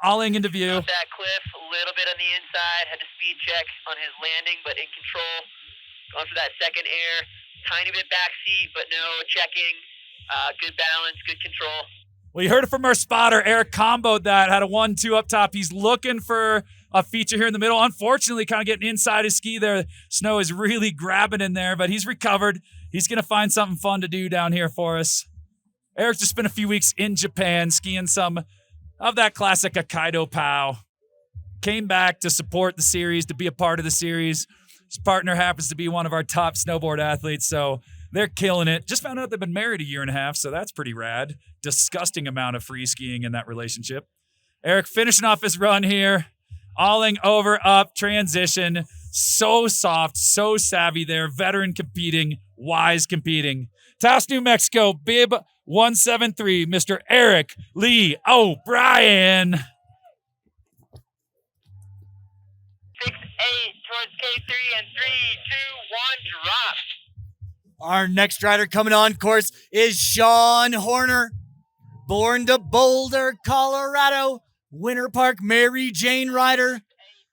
olling into view. Off that cliff, a little bit on the inside, had to speed check on his landing, but in control. Going for that second air, tiny bit backseat, but no checking. Good balance, good control. Well, you heard it from our spotter. Eric comboed that, had a 1-2 up top. He's looking for a feature here in the middle. Unfortunately, kind of getting inside his ski there. Snow is really grabbing in there, but he's recovered. He's going to find something fun to do down here for us. Eric just spent a few weeks in Japan skiing some of that classic Hokkaido POW. Came back to support the series, to be a part of the series. His partner happens to be one of our top snowboard athletes, so they're killing it. Just found out they've been married a year and a half, so that's pretty rad. Disgusting amount of free skiing in that relationship. Eric finishing off his run here. Alling over, up, transition. So soft, so savvy there. Veteran competing, wise competing. TAOS, New Mexico, bib 173, Mr. Eric Lee O'Brien. 6-8 towards K3 and 3, 2, 1, drop. Our next rider coming on course is Sean Horner, born to Boulder, Colorado, Winter Park Mary Jane rider,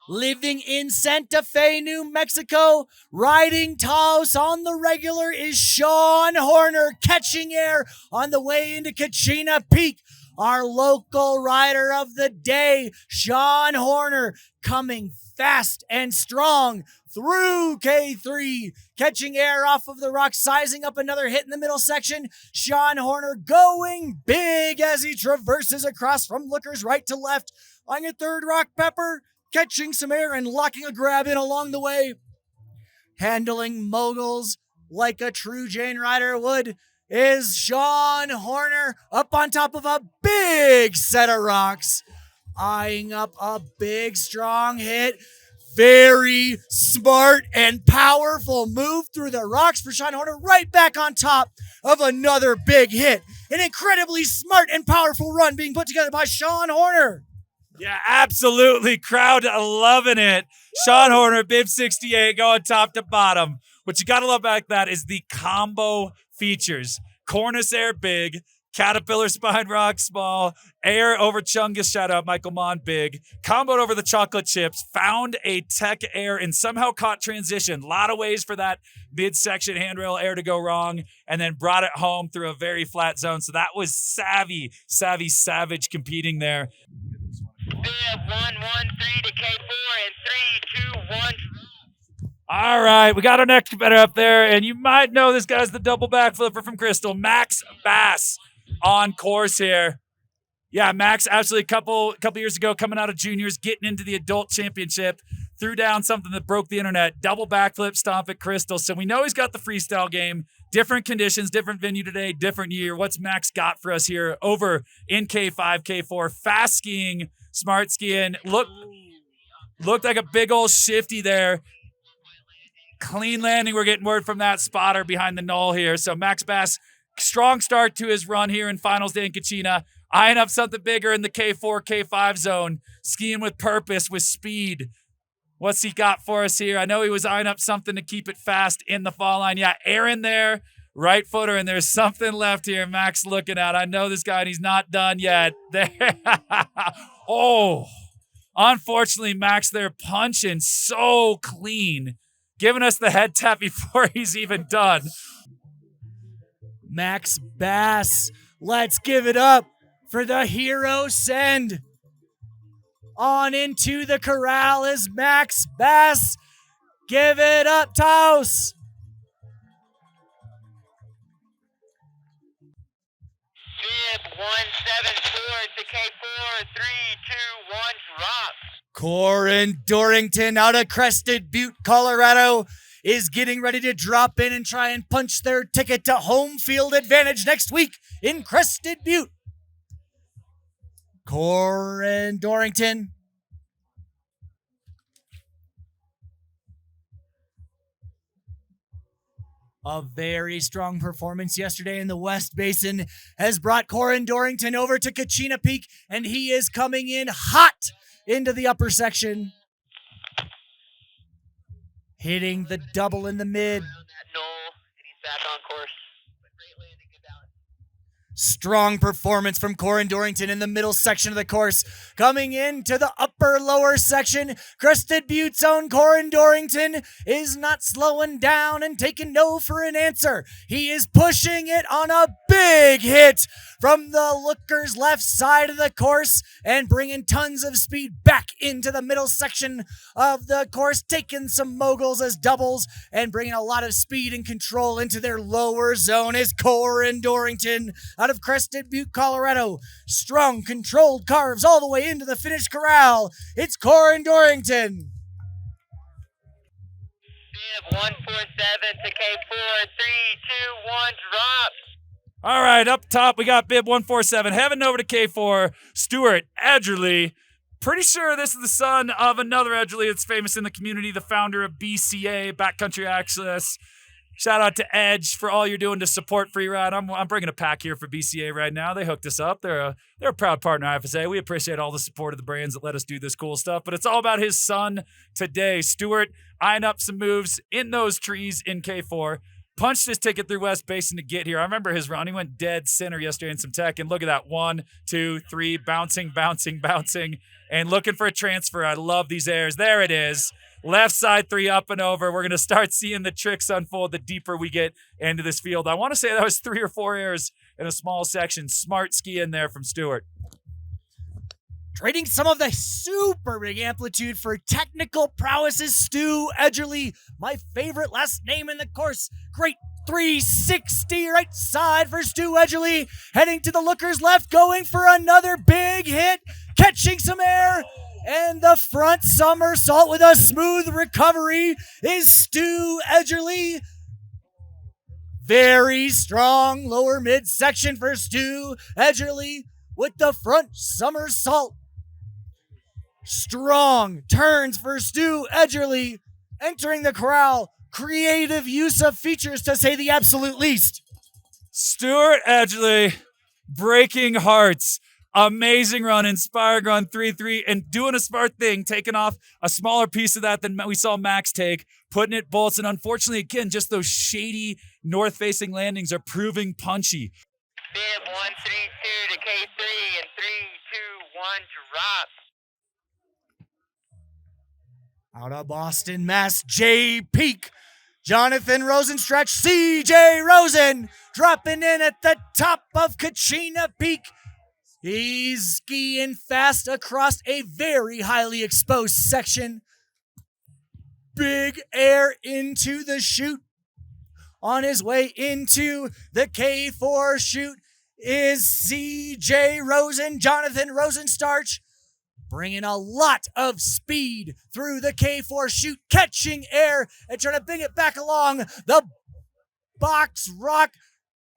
living in Santa Fe, New Mexico, riding TAOS on the regular is Sean Horner, catching air on the way into Kachina Peak. Our local rider of the day, Sean Horner, coming fast and strong through K3, catching air off of the rock, sizing up another hit in the middle section. Sean Horner going big as he traverses across from lookers right to left on your third rock pepper, catching some air and locking a grab in along the way. Handling moguls like a true Jane rider would is Sean Horner up on top of a big set of rocks, eyeing up a big strong hit. Very smart and powerful move through the rocks for Sean Horner, right back on top of another big hit. An incredibly smart and powerful run being put together by Sean Horner. Yeah, absolutely. Crowd loving it. Sean Horner, bib 68, going top to bottom. What you got to love about that is the combo features. Cornice air big, Caterpillar spine rock small, air over Chungus, shout out Michael Mon big, comboed over the chocolate chips, found a tech air and somehow caught transition. A lot of ways for that midsection handrail air to go wrong, and then brought it home through a very flat zone. So that was savvy, savage competing there. Bib 113 to K4 and 3, 2, 1. All right, we got our next competitor up there, and you might know this guy's the double backflipper from Crystal, Max Bass, on course here. Yeah, Max, absolutely, couple years ago, coming out of juniors, getting into the adult championship, threw down something that broke the internet, double backflip stomp at Crystal. So we know he's got the freestyle game. Different conditions, different venue today, different year. What's Max got for us here over in K5, K4? Fast skiing, smart skiing. Looked like a big old shifty there. Clean landing. We're getting word from that spotter behind the knoll here. So Max Bass, strong start to his run here in finals day in Kachina. Eyeing up something bigger in the K4, K5 zone. Skiing with purpose, with speed. What's he got for us here? I know he was eyeing up something to keep it fast in the fall line. Yeah, air in there, right footer, and there's something left here Max looking at. I know this guy, and he's not done yet. There. Oh, unfortunately, Max there punching so clean, giving us the head tap before he's even done. Max Bass, let's give it up for the hero send. On into the corral is Max Bass. Give it up, TAOS. Bib 174 to K4, 3, 2, 1, drop. Corin Dorrington out of Crested Butte, Colorado, is getting ready to drop in and try and punch their ticket to home field advantage next week in Crested Butte. Corin Dorrington. A very strong performance yesterday in the West Basin has brought Corin Dorrington over to Kachina Peak, and he is coming in hot into the upper section. Hitting the double in the mid. Around that knoll, and he's back on course. But great landing, good balance. Strong performance from Corin Dorrington in the middle section of the course. Coming into the lower section, Crested Butte's own Corin Dorrington is not slowing down and taking no for an answer. He is pushing it on a big hit from the looker's left side of the course and bringing tons of speed back into the middle section of the course, taking some moguls as doubles and bringing a lot of speed and control into their lower zone is Corin Dorrington out of Crested Butte, Colorado. Strong, controlled carves all the way into the finish corral. It's Corin Dorrington. Bib 147 to K4, 3, 2, 1, drop. All right, up top, we got Bib 147 heading over to K4, Stuart Edly. Pretty sure this is the son of another Edly that's famous in the community, the founder of BCA, Backcountry Access. Shout out to Edge for all you're doing to support Freeride. I'm bringing a pack here for BCA right now. They hooked us up. They're a proud partner of IFSA. We appreciate all the support of the brands that let us do this cool stuff, but it's all about his son today. Stuart eyeing up some moves in those trees in K4. Punched his ticket through West Basin to get here. I remember his run. He went dead center yesterday in some tech, and look at that. 1, 2, 3, bouncing, and looking for a transfer. I love these airs. There it is. Left side 3 up and over. We're going to start seeing the tricks unfold the deeper we get into this field. I want to say that was 3 or 4 airs in a small section. Smart ski in there from Stuart. Trading some of the super big amplitude for technical prowess is Stu Edly, my favorite last name in the course. Great 360 right side for Stu Edly, heading to the looker's left, going for another big hit, catching some air, and the front somersault with a smooth recovery is Stu Edly. Very strong lower mid section for Stu Edly with the front somersault. Strong turns for Stu Edly, entering the corral. Creative use of features, to say the absolute least. Stuart Edly, breaking hearts. Amazing run, inspired run 3-3, and doing a smart thing, taking off a smaller piece of that than we saw Max take, putting it bolts, and unfortunately, again, just those shady north-facing landings are proving punchy. Bib 132 to K3, and 3, 2, 1, drop. Out of Boston, Mass, J Peak. Jonathan Rosenstretch, CJ Rosen, dropping in at the top of Kachina Peak. He's skiing fast across a very highly exposed section. Big air into the chute. On his way into the K4 chute is CJ Rosen, Jonathan Rosenstretch, bringing a lot of speed through the K4 chute, catching air and trying to bring it back along the box rock.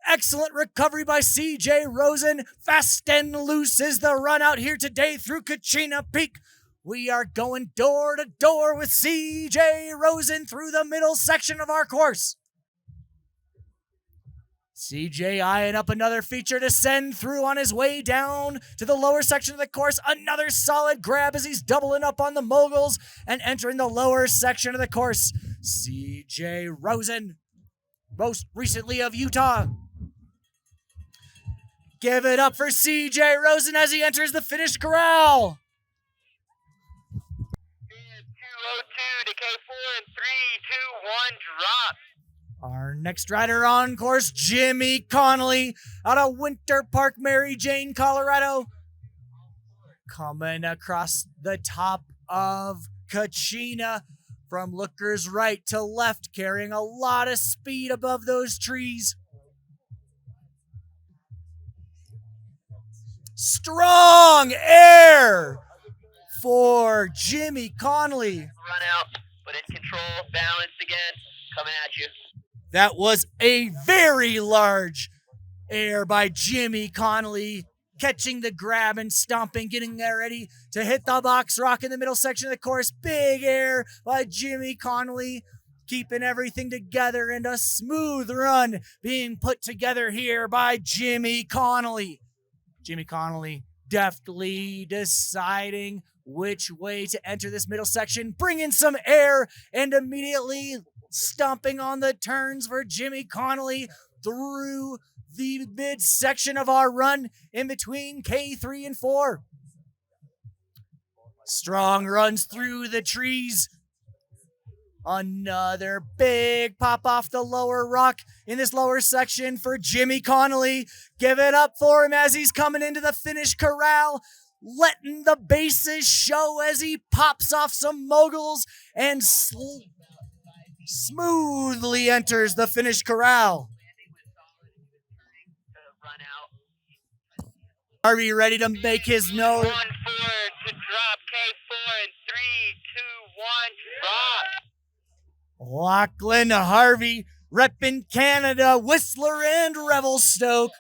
Excellent recovery by CJ Rosen. Fast and loose is the run out here today through Kachina Peak. We are going door to door with CJ Rosen through the middle section of our course. CJ eyeing up another feature to send through on his way down to the lower section of the course. Another solid grab as he's doubling up on the moguls and entering the lower section of the course. CJ Rosen, most recently of Utah. Give it up for CJ Rosen as he enters the finished corral. 202 to K4, and 3, 2, 1, drop. Our next rider on course, Jimmy Connolly, out of Winter Park, Mary Jane, Colorado. Coming across the top of Kachina from looker's right to left, carrying a lot of speed above those trees. Strong air for Jimmy Connolly. Run out, but in control, balanced again, coming at you. That was a very large air by Jimmy Connolly, catching the grab and stomping, getting there ready to hit the box rock in the middle section of the course. Big air by Jimmy Connolly, keeping everything together, and a smooth run being put together here by Jimmy Connolly. Jimmy Connolly deftly deciding which way to enter this middle section, bringing some air and immediately stomping on the turns for Jimmy Connolly through the midsection of our run in between K3 and 4. Strong runs through the trees. Another big pop off the lower rock in this lower section for Jimmy Connolly. Give it up for him as he's coming into the finish corral, letting the bases show as he pops off some moguls and smoothly enters the finish corral. Harvey ready to make his note. 1-4 to drop K4 in 3, 2, 1, drop. Lachlan Harvey repping Canada, Whistler and Revelstoke.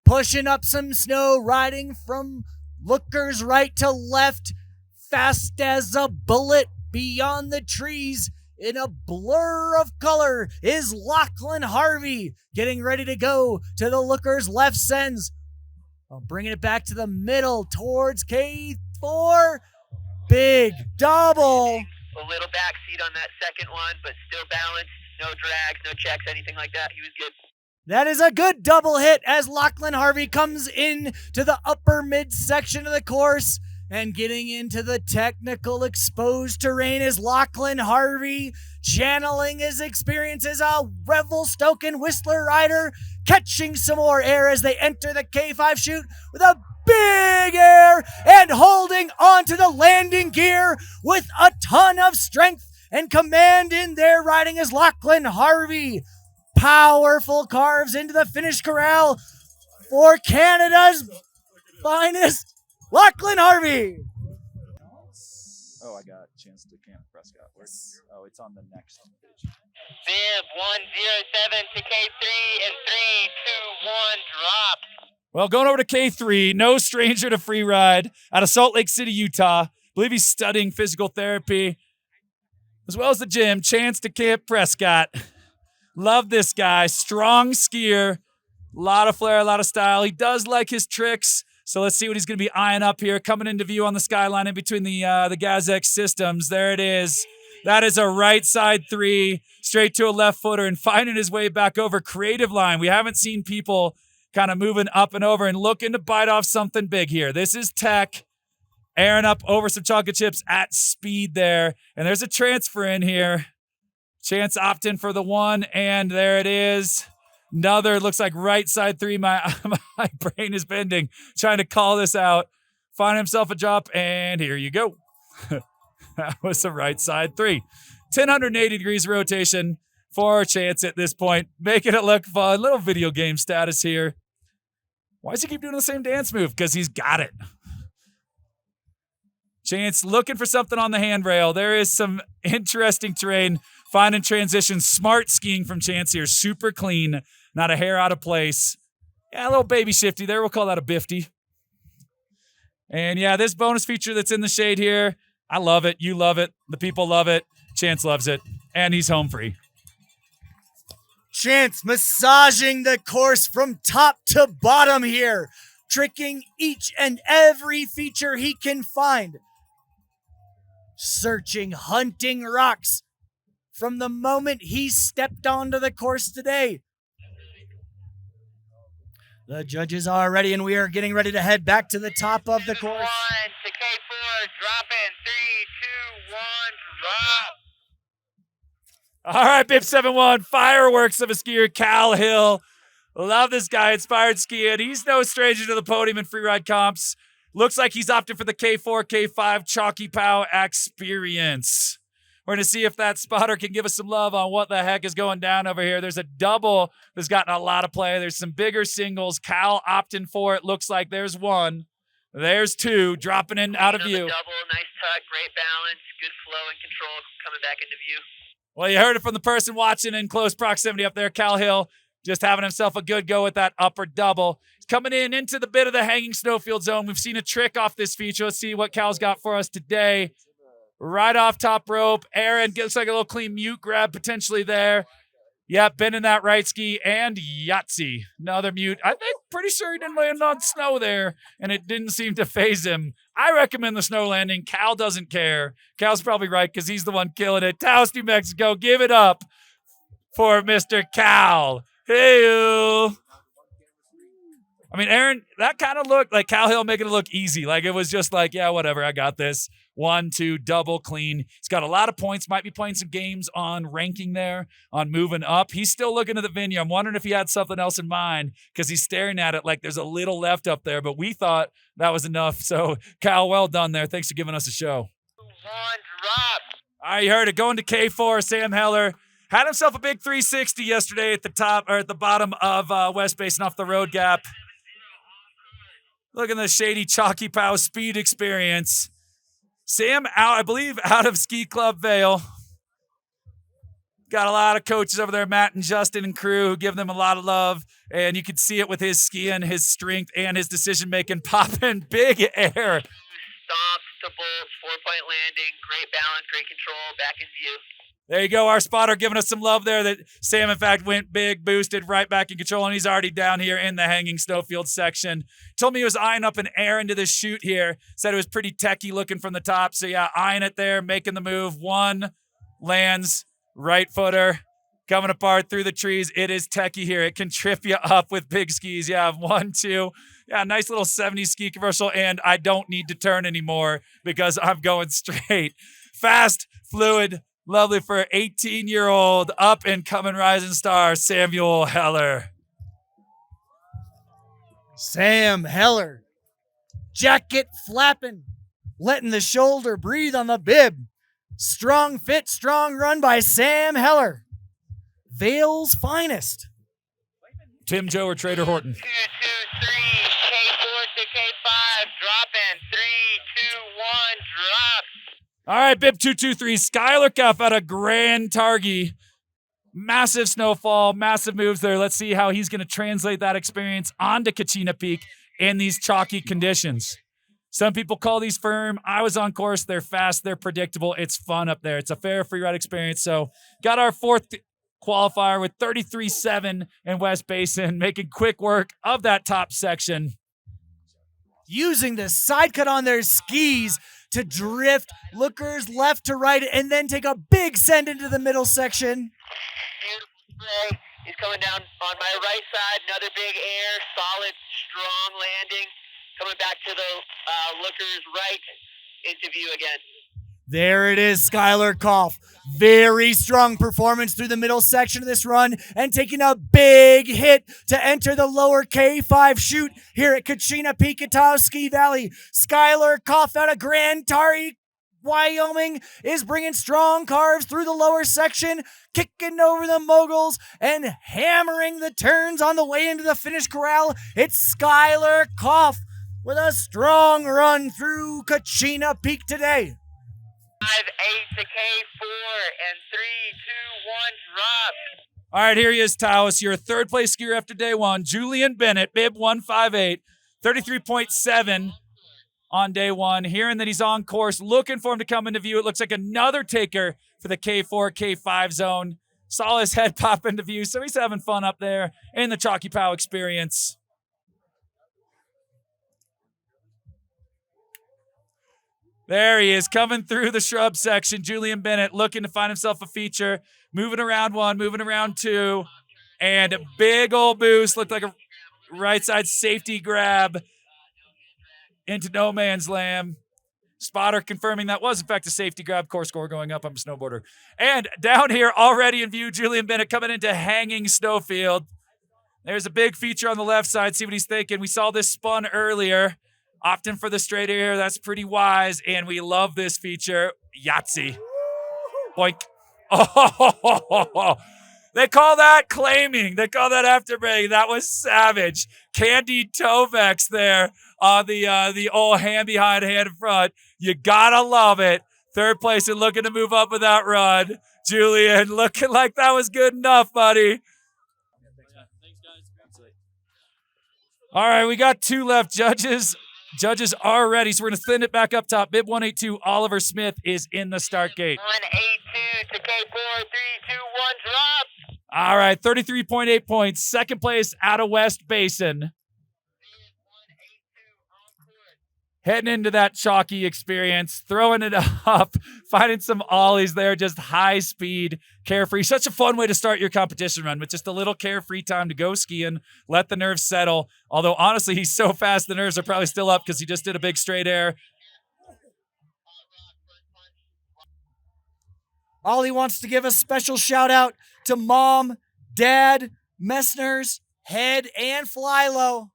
Pushing up some snow, riding from lookers right to left, fast as a bullet beyond the trees. In a blur of color is Lachlan Harvey, getting ready to go to the lookers left sends. Bringing it back to the middle towards K4. Big double. A little backseat on that second one, but still balanced. No drags, no checks, anything like that. He was good. That is a good double hit as Lachlan Harvey comes in to the upper midsection of the course, and getting into the technical exposed terrain is Lachlan Harvey, channeling his experience as a Revelstoke and Whistler rider, catching some more air as they enter the K5 chute with a big air and holding onto the landing gear with a ton of strength and command in there, riding as Lachlan Harvey. Powerful carves into the finish corral for Canada's finest, Lachlan Harvey. Oh, I got a chance to Camp Prescott. Oh, it's on the next page. Bib 107 to K3 in 3, 2, 1, drop. Well, going over to K3, no stranger to free ride, out of Salt Lake City, Utah. I believe he's studying physical therapy, as well as the gym. Chance to Camp Prescott. Love this guy. Strong skier. A lot of flair, a lot of style. He does like his tricks. So let's see what he's going to be eyeing up here. Coming into view on the skyline in between the Gazek systems. There it is. That is a right side 3, straight to a left footer, and finding his way back over. Creative line. We haven't seen people kind of moving up and over and looking to bite off something big here. This is tech. Airing up over some chocolate chips at speed there. And there's a transfer in here. Chance opt-in for the 1, and there it is. Another, looks like right side 3. My brain is bending, trying to call this out. Find himself a drop, and here you go. That was the right side 3. 180 degrees rotation for Chance at this point. Making it look fun. Little video game status here. Why does he keep doing the same dance move? Because he's got it. Chance looking for something on the handrail. There is some interesting terrain. Finding transition. Smart skiing from Chance here. Super clean. Not a hair out of place. Yeah, a little baby shifty there. We'll call that a bifty. And yeah, this bonus feature that's in the shade here, I love it. You love it. The people love it. Chance loves it. And he's home free. Chance massaging the course from top to bottom here, tricking each and every feature he can find. Searching, hunting rocks from the moment he stepped onto the course today. The judges are ready, and we are getting ready to head back to the top of the course. 1 to K4, drop in 3, 2, 1, drop. All right, Bib 7-1, fireworks of a skier, Cal Hill. Love this guy, inspired skiing. He's no stranger to the podium in freeride comps. Looks like he's opted for the K4, K5 Chalky Pow experience. We're going to see if that spotter can give us some love on what the heck is going down over here. There's a double that's gotten a lot of play. There's some bigger singles. Cal opting for it. Looks like there's one. There's two dropping in out of view. Double, nice tuck, great balance, good flow and control coming back into view. Well, you heard it from the person watching in close proximity up there. Cal Hill just having himself a good go with that upper double. He's coming in into the bit of the hanging snowfield zone. We've seen a trick off this feature. Let's see what Cal's got for us today. Right off top rope. Aaron looks like a little clean mute grab potentially there. Yep, bending that right ski, and Yahtzee. Another mute. I think pretty sure he didn't land on snow there, and it didn't seem to phase him. I recommend the snow landing. Cal doesn't care. Cal's probably right because he's the one killing it. TAOS, New Mexico, give it up for Mr. Cal. Hey-o. I mean, Aaron, that kind of looked like Cal Hill making it look easy. Like it was just like, yeah, whatever, I got this. 1, 2, double clean. He's got a lot of points. Might be playing some games on ranking there, on moving up. He's still looking at the venue. I'm wondering if he had something else in mind because he's staring at it like there's a little left up there, but we thought that was enough. So, Cal, well done there. Thanks for giving us a show. 1 drop. All right, you heard it. Going to K4, Sam Heller. Had himself a big 360 yesterday at the top or at the bottom of West Basin off the road gap. Look at the shady chalky pow speed experience. Sam out, I believe, out of Ski Club Vail. Got a lot of coaches over there, Matt and Justin and crew, who give them a lot of love. And you can see it with his skiing, his strength, and his decision-making, popping big air. Stomp to bolts, 4-point landing, great balance, great control, back in view. There you go, our spotter giving us some love there that Sam, in fact, went big, boosted, right back in control, and he's already down here in the hanging snowfield section. Told me he was eyeing up an air into the chute here. Said it was pretty techie looking from the top. So, yeah, eyeing it there, making the move. One lands, right footer, coming apart through the trees. It is techie here. It can trip you up with big skis. Yeah, 1, 2. Yeah, nice little 70s ski commercial, and I don't need to turn anymore because I'm going straight. Fast, fluid, lovely for 18-year-old up-and-coming rising star, Samuel Heller. Sam Heller. Jacket flapping, letting the shoulder breathe on the bib. Strong fit, strong run by Sam Heller. Vail's finest. Tim, Joe, or Trader Horton? 2, 2, 3, K4 to K5, dropping, 3, 2, 1, drop. All right, bib 223, Skyler Cuff out of Grand Targhee. Massive snowfall, massive moves there. Let's see how he's going to translate that experience onto Kachina Peak in these chalky conditions. Some people call these firm. I was on course. They're fast. They're predictable. It's fun up there. It's a fair free ride experience. So got our fourth qualifier with 33.7 in West Basin, making quick work of that top section. Using the side cut on their skis to drift lookers left to right and then take a big send into the middle section. Beautiful spray. He's coming down on my right side. Another big air, solid, strong landing. Coming back to the lookers right into view again. There it is, Skyler Cuff. Very strong performance through the middle section of this run and taking a big hit to enter the lower K5 chute here at Kachina Peak at TAOS Ski Valley. Skyler Cuff out of Grand Targhee, Wyoming, is bringing strong carves through the lower section, kicking over the moguls and hammering the turns on the way into the finish corral. It's Skyler Cuff with a strong run through Kachina Peak today. 5, 8 to K4, and 3, 2, 1, drop. All right, here he is, TAOS, your third place skier after day one. Julian Bennett, bib 158, 33.7 on day one. Hearing that he's on course, looking for him to come into view. It looks like another taker for the K4, K5 zone. Saw his head pop into view, so he's having fun up there in the Chalky Pow experience. There he is, coming through the shrub section. Julian Bennett looking to find himself a feature. Moving around one, moving around two. And a big old boost. Looked like a right side safety grab into no man's land. Spotter confirming that was, in fact, a safety grab. Course score going up. I'm a snowboarder. And down here, already in view, Julian Bennett coming into hanging snowfield. There's a big feature on the left side. See what he's thinking. We saw this spun earlier. Opting for the straight air, that's pretty wise, and we love this feature. Yahtzee. Boink. Oh, they call that claiming. They call that afterbreak. That was savage. Candy Tovex there on the old hand behind, hand in front. You gotta love it. Third place and looking to move up with that run. Julian looking like that was good enough, buddy. All right, we got 2 left. Judges are ready, so we're going to send it back up top. Bib 182, Oliver Smith is in the start gate. 182 to K4, 3, 2, 1, drop. All right, 33.8 points. Second place out of West Basin. Heading into that chalky experience, throwing it up, finding some ollies there, just high speed, carefree. Such a fun way to start your competition run with just a little carefree time to go skiing, let the nerves settle. Although, honestly, he's so fast, the nerves are probably still up because he just did a big straight air. Ollie wants to give a special shout out to Mom, Dad, Messner's, Head, and Flylow.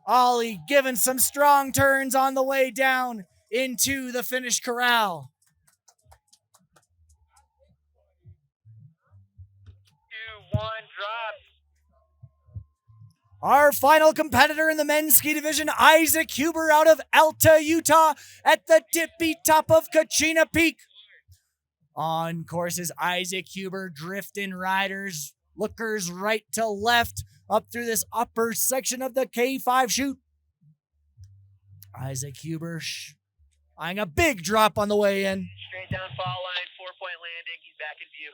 Ollie giving some strong turns on the way down into the finish corral. 2, 1, drop. Our final competitor in the men's ski division, Isaac Huber out of Alta, Utah at the tippy top of Kachina Peak. On course is Isaac Huber, drifting riders, lookers right to left, up through this upper section of the K5 chute. Isaac Huber eyeing a big drop on the way in. Straight down fall line, 4-point landing. He's back in view.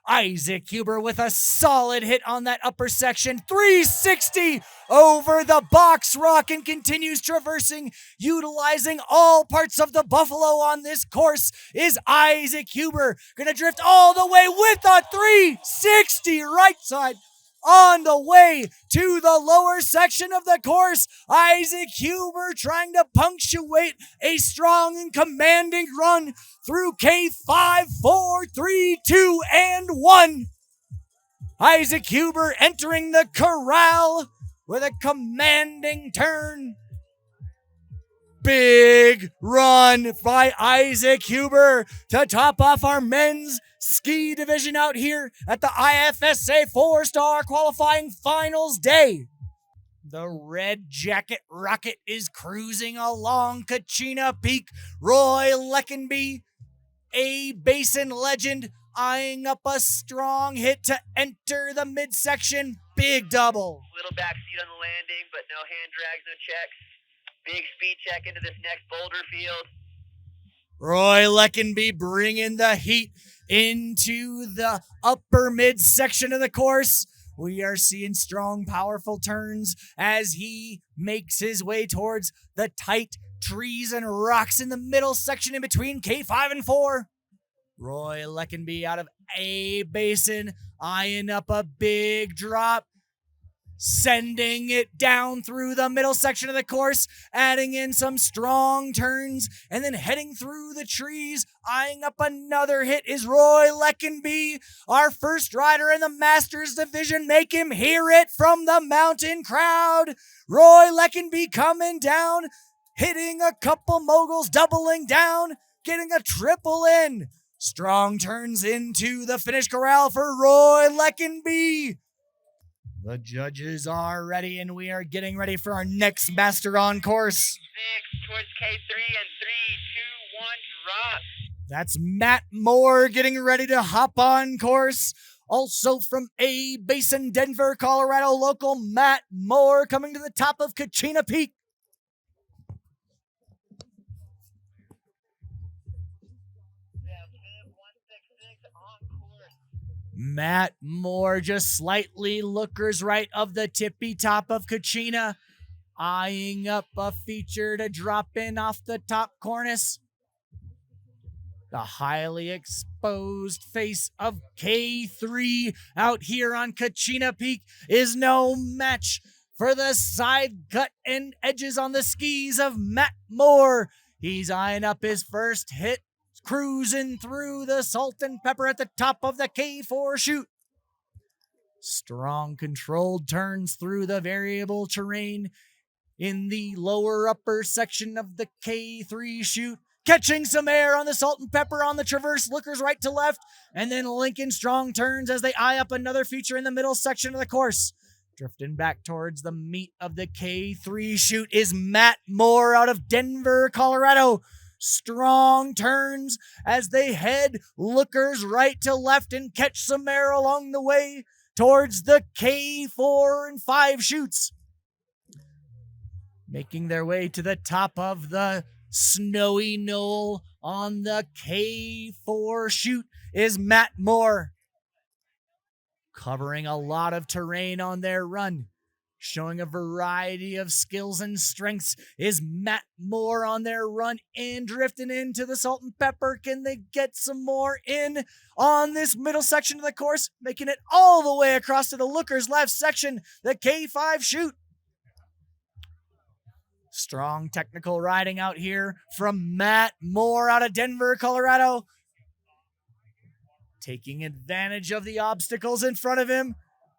Isaac Huber with a solid hit on that upper section. 360 over the box rock and continues traversing, utilizing all parts of the buffalo on this course is Isaac Huber. Gonna drift all the way with a 360 right side. On the way to the lower section of the course, Isaac Huber trying to punctuate a strong and commanding run through K5, 4, 3, 2, and 1. Isaac Huber entering the corral with a commanding turn. Big run by Isaac Huber to top off our men's ski division out here at the IFSA 4-star qualifying finals day. The red jacket rocket is cruising along Kachina Peak. Roy Leckenby, a basin legend, eyeing up a strong hit to enter the midsection. Big double. Little backseat on the landing, but no hand drags, no checks. Big speed check into this next boulder field. Roy Leckenby bringing the heat into the upper midsection of the course. We are seeing strong, powerful turns as he makes his way towards the tight trees and rocks in the middle section in between K5 and 4. Roy Leckenby out of A Basin, eyeing up a big drop, sending it down through the middle section of the course, adding in some strong turns, and then heading through the trees, eyeing up another hit is Roy Leckenby, our first rider in the Masters division. Make him hear it from the mountain crowd. Roy Leckenby coming down, hitting a couple moguls, doubling down, getting a triple in. Strong turns into the finish corral for Roy Leckenby. The judges are ready, and we are getting ready for our next master on course. 6 towards K3 and 3, 2, 1, drop. That's Matt Moore getting ready to hop on course. Also from A Basin, Denver, Colorado, local Matt Moore coming to the top of Kachina Peak. Matt Moore just slightly lookers right of the tippy top of Kachina, eyeing up a feature to drop in off the top cornice. The highly exposed face of K3 out here on Kachina Peak is no match for the side cut and edges on the skis of Matt Moore. He's eyeing up his first hit, cruising through the salt and pepper at the top of the K4 chute. Strong controlled turns through the variable terrain in the lower upper section of the K3 chute. catching some air on the Salt and Pepper on the traverse, lookers right to left, and then Lincoln Strong turns as they eye up another feature in the middle section of the course. Drifting back towards the meat of the K3 chute is Matt Moore out of Denver, Colorado. Strong turns as they head lookers right to left and catch some air along the way towards the K4 and 5 chutes. Making their way to the top of the snowy knoll on the K4 chute is Matt Moore. Covering a lot of terrain on their run, showing a variety of skills and strengths is Matt Moore on their run and drifting into the Salt and Pepper. Can they get some more in on this middle section of the course, making it all the way across to the lookers left section, the K5 chute. Strong technical riding out here from Matt Moore out of Denver, Colorado. Taking advantage of the obstacles in front of him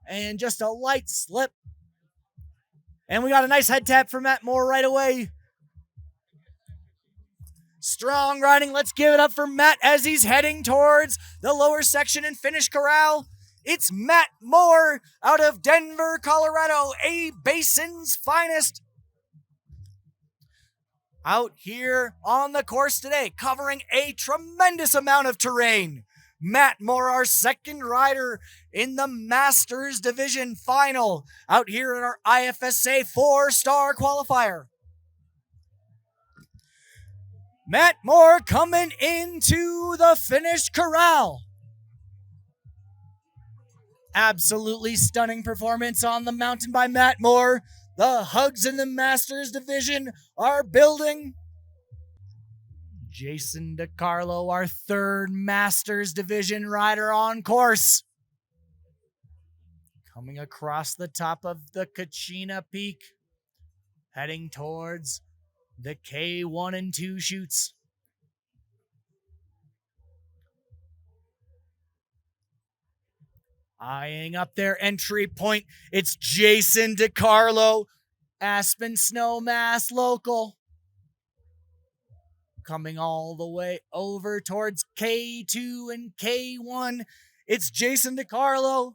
and just a light slip. And we got a nice head tap for Matt Moore right away. Strong riding. Let's give it up for Matt as he's heading towards the lower section and finish corral. It's Matt Moore out of Denver, Colorado, a Basin's finest. Out here on the course today, covering a tremendous amount of terrain. Matt Moore, our second rider in the Masters Division final, out here in our IFSA 4-star qualifier. Matt Moore coming into the finish corral. Absolutely stunning performance on the mountain by Matt Moore. The hugs in the Masters Division are building. Jason DiCarlo, our third Masters Division rider on course. Coming across the top of the Kachina Peak, heading towards the K1 and 2 chutes. Eyeing up their entry point, it's Jason DiCarlo, Aspen Snowmass local. Coming all the way over towards K2 and K1, it's Jason DiCarlo.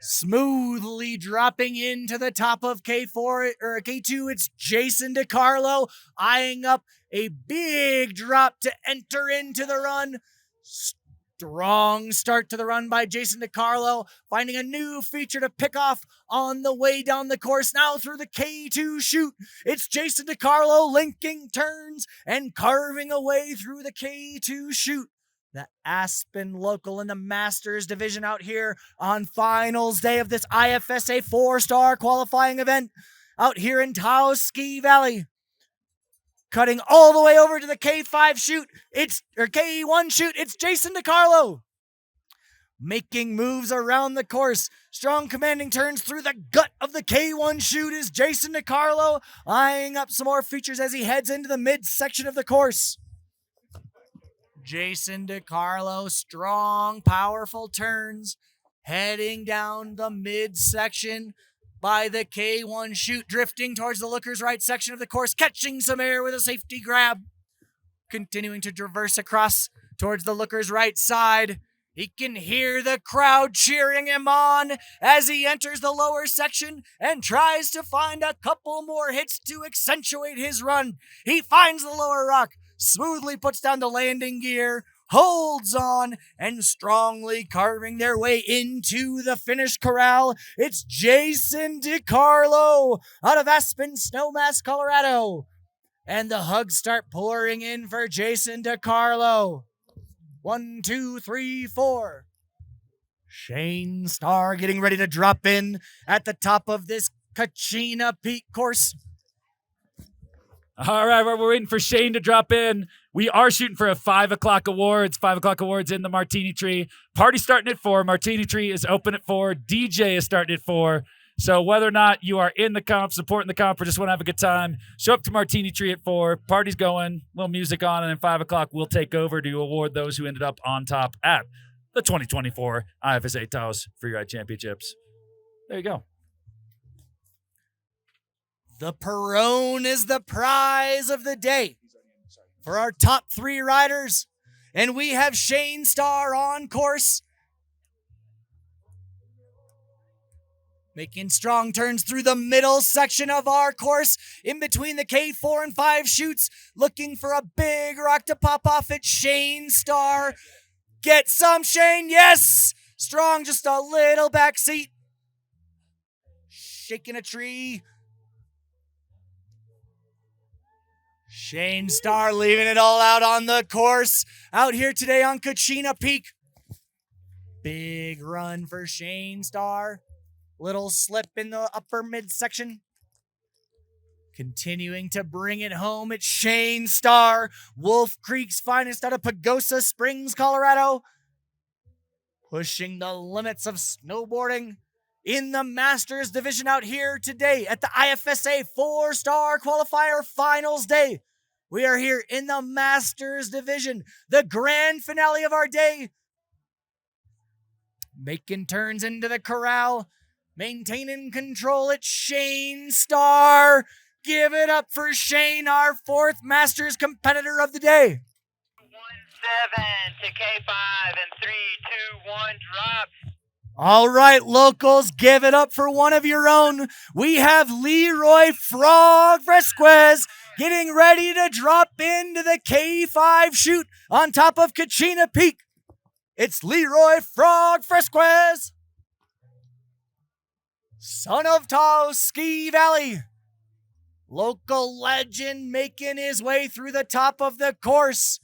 Smoothly dropping into the top of K4 or K2, it's Jason DiCarlo eyeing up a big drop to enter into the run. Strong start to the run by Jason DiCarlo, finding a new feature to pick off on the way down the course. Now through the K2 chute, it's Jason DiCarlo linking turns and carving away through the K2 chute. The Aspen local in the Masters Division out here on finals day of this IFSA 4-star qualifying event out here in Taos Ski Valley. Cutting all the way over to the K5 chute, K1 chute, it's Jason DiCarlo. Making moves around the course. Strong commanding turns through the gut of the K1 chute is Jason DiCarlo, eyeing up some more features as he heads into the mid-section of the course. Jason DiCarlo, strong, powerful turns, heading down the midsection by the K1 chute, drifting towards the lookers right section of the course, catching some air with a safety grab. Continuing to traverse across towards the lookers right side. He can hear the crowd cheering him on as he enters the lower section and tries to find a couple more hits to accentuate his run. He finds the lower rock, smoothly puts down the landing gear, holds on, and strongly carving their way into the finish corral. It's Jason DiCarlo out of Aspen Snowmass, Colorado. And the hugs start pouring in for Jason DiCarlo. 1, 2, 3, 4. Shane Starr getting ready to drop in at the top of this Kachina Peak course. All right, we're waiting for Shane to drop in. We are shooting for a 5 o'clock awards. 5 o'clock awards in the Martini Tree. Party starting at 4. Martini Tree is open at 4. DJ is starting at 4. So whether or not you are in the comp, supporting the comp, or just want to have a good time, show up to Martini Tree at 4. Party's going, little music on, and then 5 o'clock we'll take over to award those who ended up on top at the 2024 IFSA TAOS Freeride Championships. There you go. The Perone is the prize of the day for our top 3 riders. And we have Shane Starr on course, making strong turns through the middle section of our course, in between the K4 and 5 chutes, looking for a big rock to pop off. It's Shane Starr. Get some, Shane. Yes! Strong, just a little back seat. Shaking a tree. Shane Starr leaving it all out on the course. Out here today on Kachina Peak. Big run for Shane Starr. Little slip in the upper midsection. Continuing to bring it home, it's Shane Starr. Wolf Creek's finest out of Pagosa Springs, Colorado. Pushing the limits of snowboarding in the Masters division out here today at the IFSA 4-star qualifier finals day. We are here in the Masters division, the grand finale of our day. Making turns into the corral, maintaining control, it's Shane Starr. Give it up for Shane, our 4th Masters competitor of the day. 1-7 to K5 and 3, 2, 1, drop. All right, locals, give it up for one of your own. We have Leroy Fresquez getting ready to drop into the K5 chute on top of Kachina Peak. It's Leroy Fresquez, son of TAOS Ski Valley. Local legend making his way through the top of the course.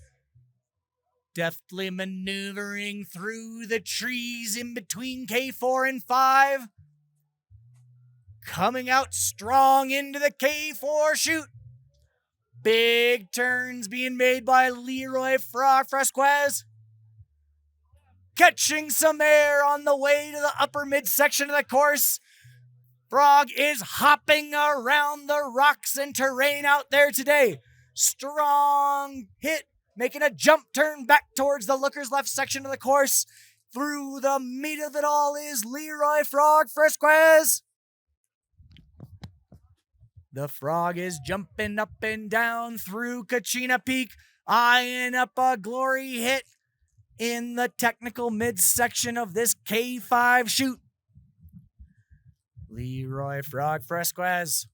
Deftly maneuvering through the trees in between K4 and 5. Coming out strong into the K4 chute. Big turns being made by Leroy Fresquez. Catching some air on the way to the upper midsection of the course. Frog is hopping around the rocks and terrain out there today. Strong hit, making a jump turn back towards the looker's left section of the course. Through the meat of it all is Leroy Fresquez. The Frog is jumping up and down through Kachina Peak, eyeing up a glory hit in the technical midsection of this K5 chute. Leroy Fresquez.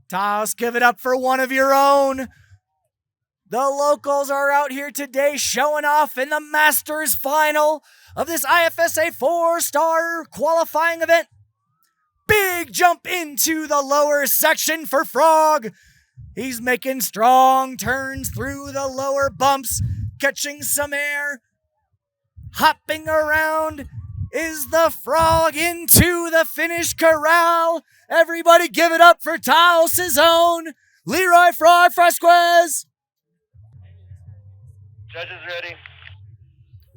TAOS, give it up for one of your own. The locals are out here today showing off in the Masters final of this IFSA 4-star qualifying event. Big jump into the lower section for Frog. He's making strong turns through the lower bumps, catching some air. Hopping around is the Frog into the finish corral. Everybody give it up for TAOS' own Leroy Fresquez. Judges ready.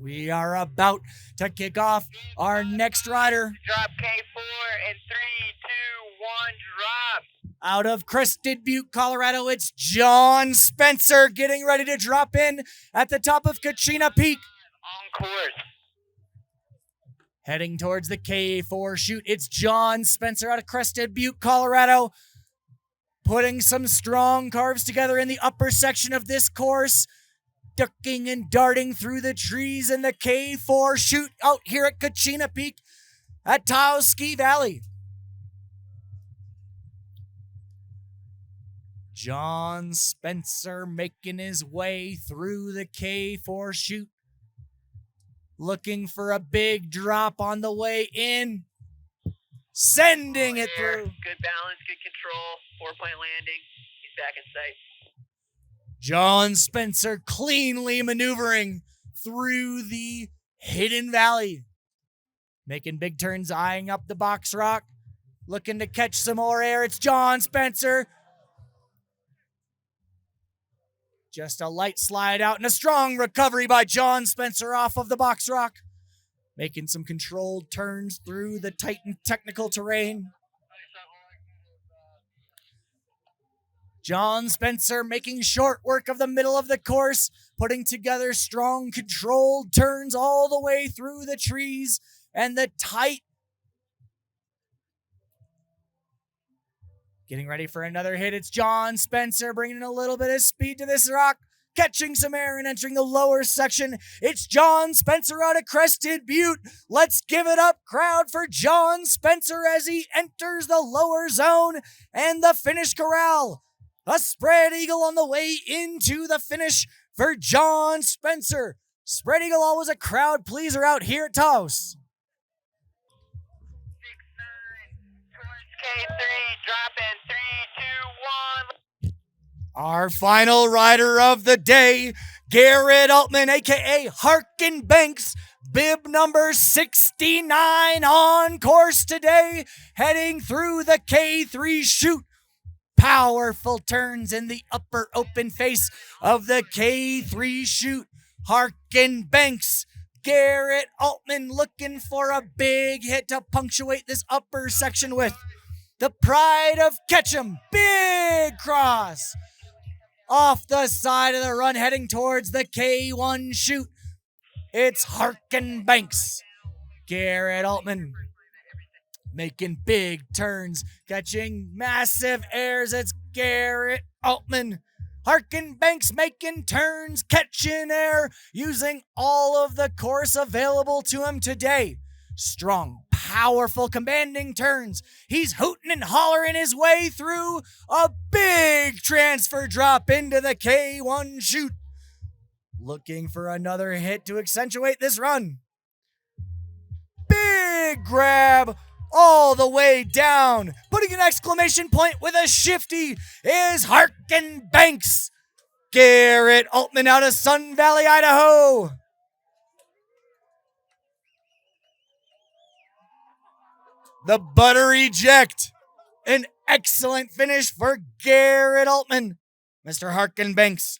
We are about to kick off our next rider. Drop K4 in 3, 2, 1, drop. Out of Crested Butte, Colorado, it's John Spencer getting ready to drop in at the top of Kachina Peak. On course. Heading towards the K4 chute, it's John Spencer out of Crested Butte, Colorado. Putting some strong carves together in the upper section of this course. Ducking and darting through the trees in the K4 chute out here at Kachina Peak at TAOS Ski Valley. John Spencer making his way through the K4 chute. Looking for a big drop on the way in. Sending it through. Good balance, good control. 4-point landing. He's back in sight. John Spencer cleanly maneuvering through the hidden valley. Making big turns, eyeing up the box rock. Looking to catch some more air. It's John Spencer. Just a light slide out and a strong recovery by John Spencer off of the box rock. Making some controlled turns through the tight and technical terrain. John Spencer making short work of the middle of the course, putting together strong controlled turns all the way through the trees and the tight. Getting ready for another hit. It's John Spencer bringing a little bit of speed to this rock, catching some air and entering the lower section. It's John Spencer out of Crested Butte. Let's give it up, crowd, for John Spencer as he enters the lower zone and the finish corral. A spread eagle on the way into the finish for John Spencer. Spread eagle always a crowd pleaser out here at TAOS. 6-9 towards K3, dropping 3, 2, 1. Our final rider of the day, Garrett Alman, a.k.a. Harkin Banks, bib number 69 on course today, heading through the K3 chute. Powerful turns in the upper open face of the K3 chute. Harkin Banks, Garrett Alman looking for a big hit to punctuate this upper section with. The Pride of Ketchum, big cross. Off the side of the run, heading towards the K1 chute. It's Harkin Banks, Garrett Alman. Making big turns, catching massive airs. It's Garrett Alman. Harkin Banks making turns, catching air, using all of the course available to him today. Strong, powerful, commanding turns. He's hooting and hollering his way through a big transfer drop into the K1 chute. Looking for another hit to accentuate this run. Big grab all the way down. Putting an exclamation point with a shifty is Harkin Banks. Garrett Alman out of Sun Valley, Idaho. The butter eject. An excellent finish for Garrett Alman, Mr. Harkin Banks.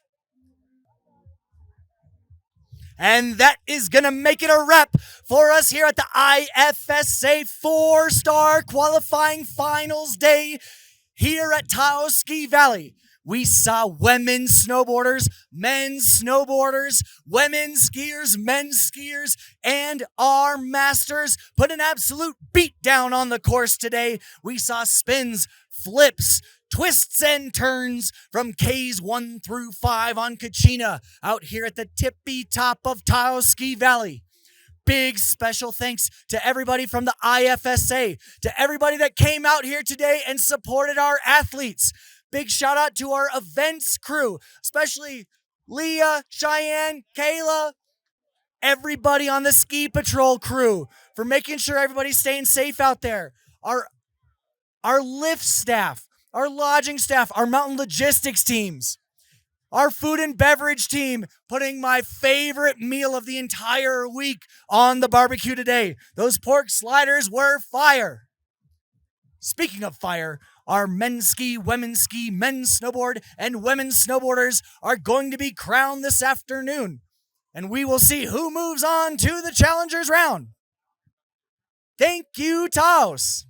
And that is going to make it a wrap for us here at the IFSA 4-star qualifying finals day here at TAOS Ski Valley. We saw women's snowboarders, men's snowboarders, women's skiers, men's skiers, and our masters put an absolute beat down on the course today. We saw spins, flips, twists and turns from Ks 1 through 5 on Kachina out here at the tippy top of TAOS Ski Valley. Big special thanks to everybody from the IFSA, to everybody that came out here today and supported our athletes. Big shout out to our events crew, especially Leah, Cheyenne, Kayla, everybody on the ski patrol crew for making sure everybody's staying safe out there. Our lift staff, our lodging staff, our mountain logistics teams, our food and beverage team putting my favorite meal of the entire week on the barbecue today. Those pork sliders were fire. Speaking of fire, our men's ski, women's ski, men's snowboard, and women's snowboarders are going to be crowned this afternoon. And we will see who moves on to the challengers round. Thank you, TAOS.